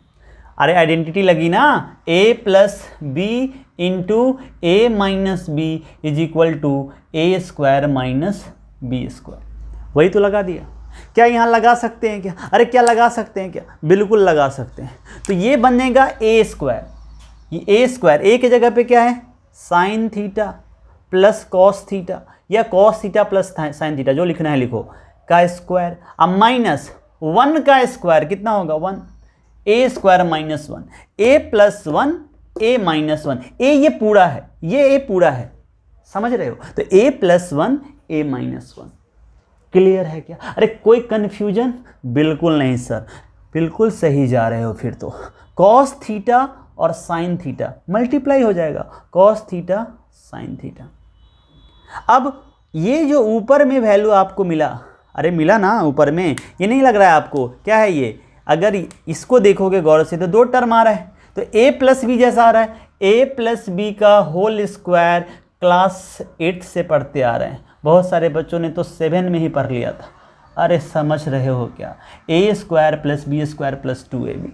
Speaker 1: अरे आइडेंटिटी लगी ना, a plus b into a minus b is equal to a square minus b square. वही तो लगा दिया। क्या यहाँ लगा सकते हैं क्या? अरे क्या लगा सकते हैं क्या? बिल्कुल लगा सकते हैं। तो ये बनेगा ए स्क्वायर, ये ए स्क्वायर, ए की जगह पे क्या है? Sine theta plus cos theta या cos theta plus sine theta, जो लिखना है लिखो, का स्क्वायर। अब माइनस 1 का स्क्वायर कितना होगा? 1, ए स्क्वायर माइनस 1, ए प्लस 1 ए माइनस 1। ए ये पूरा है, ये ए पूरा है, समझ रहे हो? तो ए प्लस 1 ए माइनस 1। क्लियर है क्या? अरे कोई कन्फ्यूजन? बिल्कुल नहीं सर, बिल्कुल सही जा रहे हो। फिर तो कॉस थीटा और साइन थीटा मल्टीप्लाई हो जाएगा, कॉस थीटा साइन थीटा। अब ये जो ऊपर में वैल्यू आपको मिला, अरे मिला ना ऊपर में, ये नहीं लग रहा है आपको? क्या है ये? अगर इसको देखोगे गौर से तो 2 टर्म आ रहा है, तो a प्लस बी जैसा आ रहा है। a प्लस बी का होल स्क्वायर क्लास 8 से पढ़ते आ रहे हैं। बहुत सारे बच्चों ने तो 7 में ही पढ़ लिया था। अरे समझ रहे हो क्या, A square plus B square plus 2ab।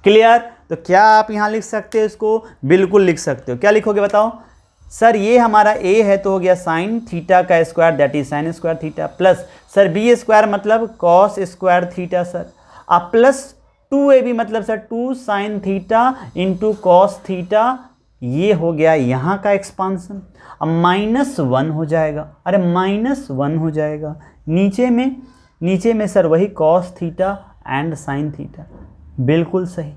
Speaker 1: Clear? तो क्या आप यहाँ लिख सकते हो इसको? बिल्कुल लिख सकते हो। क्या लिखोगे बताओ? सर ये हमारा a है तो हो गया साइन थीटा का square that is sine square theta, plus sir b square मतलब कॉस स्क्वायर थीटा सर, अब प्लस 2ab मतलब sir 2 sine theta into cos theta, ये हो गया यहाँ का एक्सपांसन। अब -1 हो जाएगा, अरे -1 हो जाएगा, नीचे में सर वही cos theta and sine theta, बिल्कुल सही।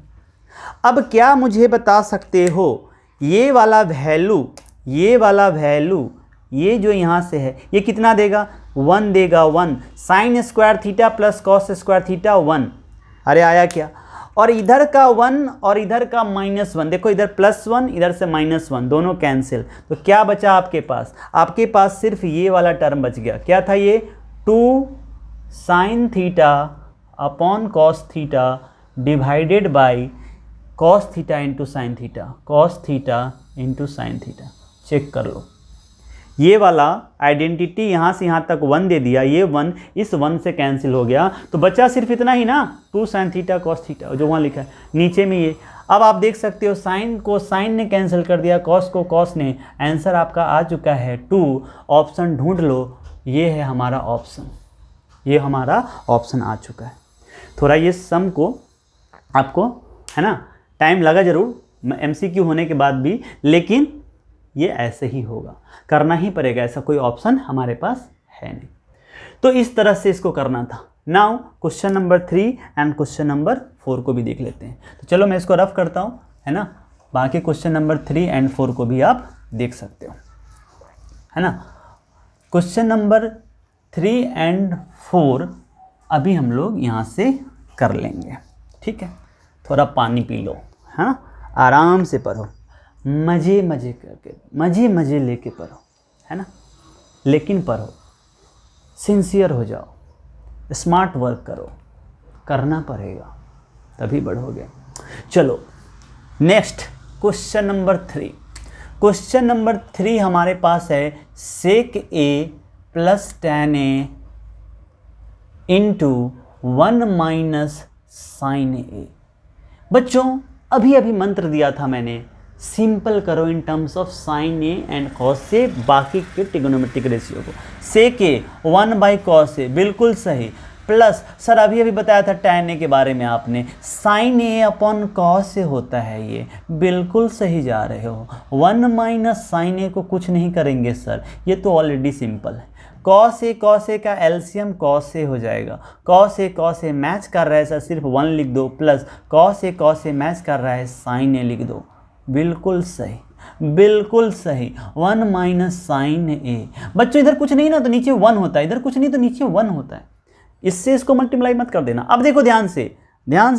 Speaker 1: अब क्या मुझे बता सकते हो ये वाला वैल्यू ये जो यहाँ से है ये कितना देगा? 1 देगा। 1 sign square theta plus cos square theta 1, अरे आया क्या? और इधर का 1 और इधर का -1, देखो इधर +1 इधर से -1, दोनों कैंसिल, तो क्या बचा आपके पास? आपके पास सिर्फ ये वाला टर्म बच गया। क्या था ये? 2 sine theta upon cos theta divided by cos theta into sine theta, cos theta into sine theta. Check कर लो, ये वाला आइडेंटिटी यहाँ से यहाँ तक 1 दे दिया, ये 1 इस 1 से कैंसिल हो गया, तो बचा सिर्फ इतना ही ना, 2 साइन थीटा कॉस थीटा जो वहाँ लिखा है नीचे में ये। अब आप देख सकते हो साइन को साइन ने कैंसिल कर दिया, कॉस को कॉस ने, आंसर आपका आ चुका है 2। ऑप्शन ढूंढ लो, ये है हमारा ऑप्शन, ये हमारा ऑप्शन आ चुका है। थोड़ा ये सम को आपको है ना टाइम लगा ज़रूर MCQ होने के बाद भी, लेकिन ये ऐसे ही होगा, करना ही पड़ेगा, ऐसा कोई ऑप्शन हमारे पास है नहीं। तो इस तरह से इसको करना था। Now question number 3 and question number 4 को भी देख लेते हैं। तो चलो मैं इसको रफ करता हूँ, है ना, बाकी क्वेश्चन नंबर 3 एंड 4 को भी आप देख सकते हो, है ना। क्वेश्चन नंबर 3 एंड 4 अभी हम लोग यहाँ से कर लेंगे, ठीक है। थोड़ा पानी पी लो, हाँ, आराम से पढ़ो, मज़े करके, मज़े लेके पढ़ो, है ना, लेकिन पढ़ो, सिंसियर हो जाओ, स्मार्ट वर्क करो, करना पड़ेगा तभी बढ़ोगे। चलो next question number 3। Question number 3 हमारे पास है sec a plus tan a into 1 minus sine a। बच्चों अभी मंत्र दिया था मैंने, सिंपल करो in terms of sine a and cos से बाकी के ट्रिग्नोमेट्रिक रेशियो को। सेक ए 1/cos ए, बिल्कुल सही, प्लस सर अभी बताया था tan ए के बारे में आपने, sign A upon cos A होता है ये, बिल्कुल सही जा रहे हो। 1 माइनस साइन ए को कुछ नहीं करेंगे सर, ये तो ऑलरेडी सिंपल है। कॉस ए का एलसीएम कॉस ए हो जाएगा, कॉस ए मैच कर रहा है सर, सिर्फ 1 लिख दो, प्लस कॉस ए मैच कर रहा है साइन ए लिख दो, बिल्कुल सही 1 माइनस साइन ए। बच्चों इधर कुछ नहीं ना तो नीचे 1 होता है, इधर कुछ नहीं तो नीचे 1 होता है, इससे इसको मल्टीप्लाई मत कर देना। अब देखो ध्यान से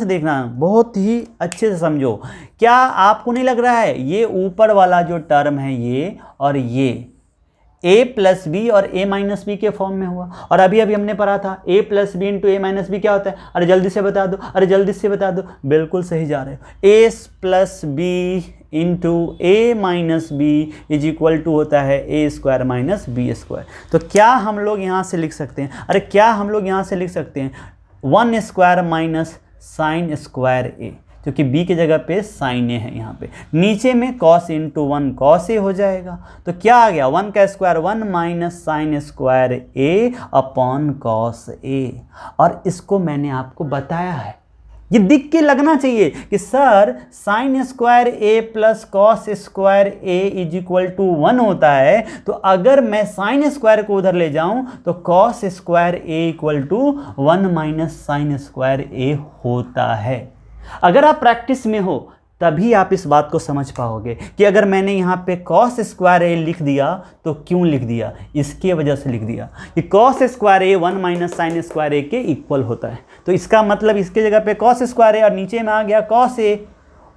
Speaker 1: देखना, बहुत ही अच्छे से समझो। क्या आपको नहीं लग रहा है ये ऊपर वाला जो टर्म है ये और ये a प्लस बी और a माइनस बी के फॉर्म में हुआ, और अभी हमने पढ़ा था a plus b into a minus b क्या होता है? अरे जल्दी से बता दो, बिल्कुल सही जा रहे हो। a plus b into a minus b is equal to होता है a square minus b square. तो क्या हम लोग यहाँ से लिख सकते हैं? 1 square minus sine square a, क्योंकि b के जगह पे साइन ए है यहाँ पे, नीचे में cos इंटू 1 cos ए हो जाएगा। तो क्या आ गया? 1 का square 1 minus sine square A upon cos A. और इसको मैंने आपको बताया है, ये दिख के लगना चाहिए कि sir sine square A plus cos square A is equal to 1 होता है, तो अगर मैं साइन स्क्वायर को उधर ले जाऊं तो cos square A equal to 1 minus sine square A होता है। अगर आप प्रैक्टिस में हो तभी आप इस बात को समझ पाओगे कि अगर मैंने यहाँ पे कॉस स्क्वायर ए लिख दिया तो क्यों लिख दिया, इसके वजह से लिख दिया कि cos square A 1 minus sine square ए के इक्वल होता है। तो इसका मतलब इसके जगह पे कॉस स्क्वायर ए और नीचे में आ गया कॉस ए,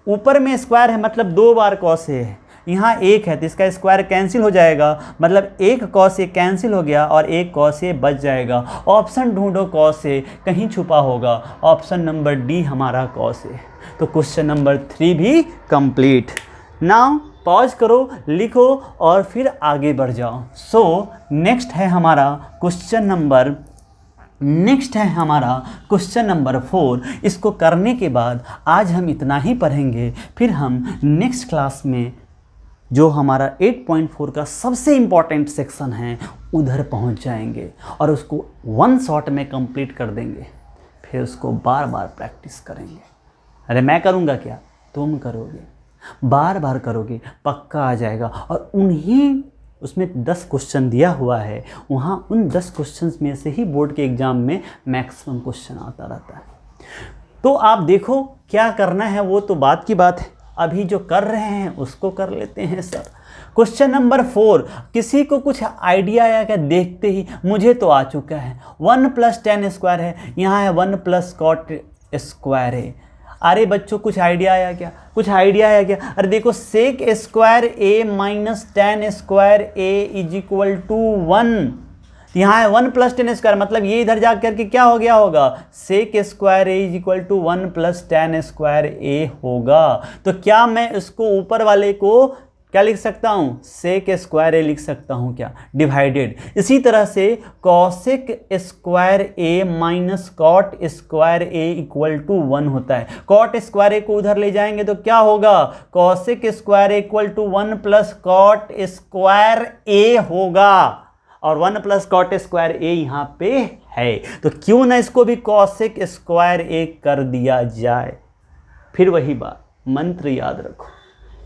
Speaker 1: ऊपर में स्क्वायर है मतलब 2 बार कॉस ए है, यहाँ 1 है तो इसका स्क्वायर कैंसिल हो जाएगा, मतलब 1 कॉस ए कैंसिल हो गया और 1 कॉस ए बच जाएगा। ऑप्शन ढूंढो कॉस ए, कहीं छुपा होगा, ऑप्शन नंबर डी हमारा कॉस ए। तो क्वेश्चन नंबर 3 भी कंप्लीट। नाउ पॉज करो, लिखो और फिर आगे बढ़ जाओ। सो नेक्स्ट है हमारा क्वेश्चन नंबर नेक्स्ट है हमारा क्वेश्चन नंबर 4। इसको करने के बाद आज हम इतना ही पढ़ेंगे, फिर हम नेक्स्ट क्लास में जो हमारा 8.4 का सबसे इम्पॉर्टेंट सेक्शन है उधर पहुंच जाएंगे और उसको वन शॉट में कंप्लीट कर देंगे। फिर उसको बार बार प्रैक्टिस करेंगे। अरे मैं करूँगा क्या, तुम करोगे, बार बार करोगे, पक्का आ जाएगा। और उन्हीं उसमें 10 क्वेश्चन दिया हुआ है, वहाँ उन 10 क्वेश्चंस में से ही बोर्ड के एग्ज़ाम में मैक्सिमम क्वेश्चन आता रहता है। तो आप देखो क्या करना है, वो तो बात की बात है। अभी जो कर रहे हैं उसको कर लेते हैं सर। क्वेश्चन नंबर 4, किसी को कुछ आइडिया आया क्या? देखते ही मुझे तो आ चुका है। 1 + tan स्क्वायर है, यहाँ है 1 + cot स्क्वायर है। अरे बच्चों कुछ आइडिया आया क्या? कुछ आइडिया आया क्या? अरे देखो sec square A minus tan square A is equal to 1। यहाँ है 1 + tan स्क्वायर, मतलब ये इधर जा करके क्या हो गया होगा, sec square A is equal to 1 + tan square A होगा। तो क्या मैं इसको ऊपर वाले को क्या लिख सकता हूँ, सेक स्क्वायर ए लिख सकता हूँ क्या, डिवाइडेड। इसी तरह से cosec square A minus cot square A equal to 1 होता है। कॉट स्क्वायर ए को उधर ले जाएंगे तो क्या होगा, cosec square A equal to 1 + cot square A होगा। और 1 + कॉट स्क्वायर ए यहाँ पे है, तो क्यों ना इसको भी कॉसेक स्क्वायर ए कर दिया जाए। फिर वही बात, मंत्र याद रखो,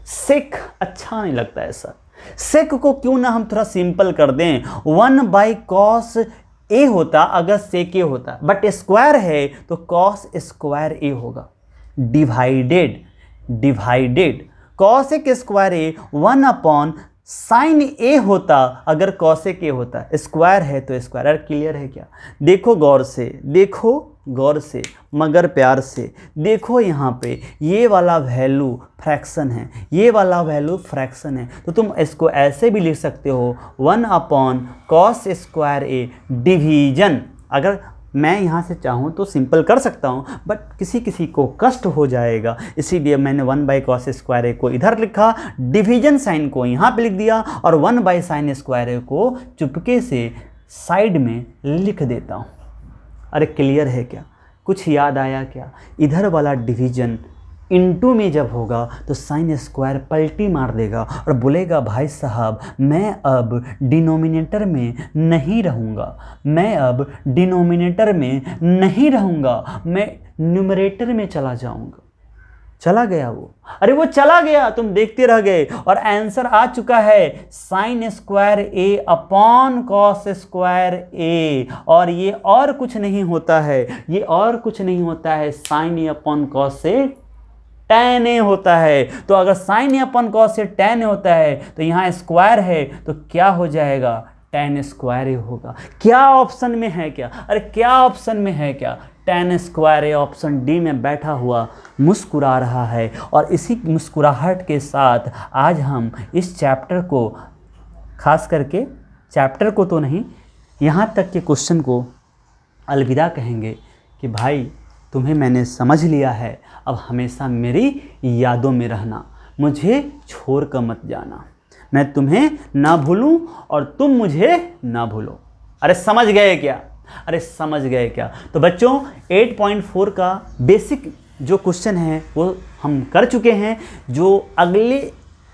Speaker 1: सेक अच्छा नहीं लगता है सर, सेक को क्यों ना हम थोड़ा सिंपल कर दें। 1/cos ए होता अगर सेक ए होता, बट स्क्वायर है तो कॉस स्क्वायर ए होगा, डिवाइडेड कॉसेक स्क्वायर ए 1/sin ए होता अगर कॉसेक ए होता, स्क्वायर है तो स्क्वायर। क्लियर है क्या? देखो गौर से, देखो गौर से मगर प्यार से देखो। यहाँ पे ये वाला वैल्यू फ्रैक्शन है, ये वाला वैल्यू फ्रैक्शन है, तो तुम इसको ऐसे भी लिख सकते हो 1/cos स्क्वायर ए डिवीजन। अगर मैं यहाँ से चाहूँ तो सिंपल कर सकता हूँ, बट किसी किसी को कष्ट हो जाएगा, इसीलिए मैंने 1/cos स्क्वायर ए को इधर लिखा, डिवीजन साइन को यहाँ पे लिख दिया और 1/sin स्क्वायर ए को चुपके से साइड में लिख देता हूँ। अरे क्लियर है क्या? कुछ याद आया क्या? इधर वाला डिवीजन इनटू में जब होगा तो साइन स्क्वायर पलटी मार देगा और बोलेगा भाई साहब मैं अब डिनोमिनेटर में नहीं रहूँगा, मैं अब डिनोमिनेटर में नहीं रहूँगा, मैं न्यूमरेटर में चला जाऊँगा। चला गया वो, अरे वो चला गया, तुम देखते रह गए और आंसर आ चुका है sign square A upon cos square A. और ये और कुछ नहीं होता है, ये और कुछ नहीं होता है, साइन ए अपॉन कॉस से tan ए होता है। तो अगर साइन ए अपॉन कॉस से tan ए होता है तो यहाँ स्क्वायर है तो क्या हो जाएगा, tan स्क्वायर ए होगा। क्या ऑप्शन में है क्या? अरे क्या ऑप्शन में है क्या? tan square A option D में बैठा हुआ मुस्कुरा रहा है। और इसी मुस्कुराहट के साथ आज हम इस चैप्टर को, खास करके चैप्टर को तो नहीं, यहाँ तक के क्वेश्चन को अलविदा कहेंगे कि भाई तुम्हें मैंने समझ लिया है, अब हमेशा मेरी यादों में रहना, मुझे छोड़ कर मत जाना, मैं तुम्हें ना भूलूं और तुम मुझे ना भूलो। अरे समझ गए क्या? अरे समझ गए क्या? तो बच्चों 8.4 का बेसिक जो क्वेश्चन है वो हम कर चुके हैं, जो अगले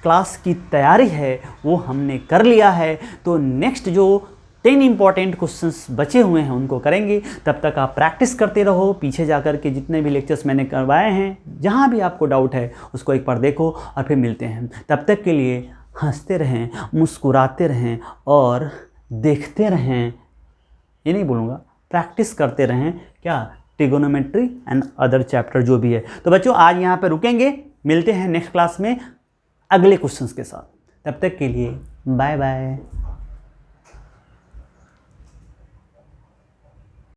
Speaker 1: क्लास की तैयारी है वो हमने कर लिया है। तो नेक्स्ट जो 10 इंपॉर्टेंट क्वेश्चंस बचे हुए हैं उनको करेंगे। तब तक आप प्रैक्टिस करते रहो, पीछे जाकर के जितने भी लेक्चर्स मैंने करवाए हैं, जहाँ भी आपको डाउट है उसको एक बार देखो और फिर मिलते हैं। तब तक के लिए हंसते रहें, मुस्कुराते रहें और देखते रहें, ये नहीं बोलूँगा, प्रैक्टिस करते रहें क्या, ट्रिगोनोमेट्री एंड अदर चैप्टर जो भी है। तो बच्चों आज यहाँ पे रुकेंगे, मिलते हैं नेक्स्ट क्लास में अगले क्वेश्चंस के साथ। तब तक के लिए बाय बाय।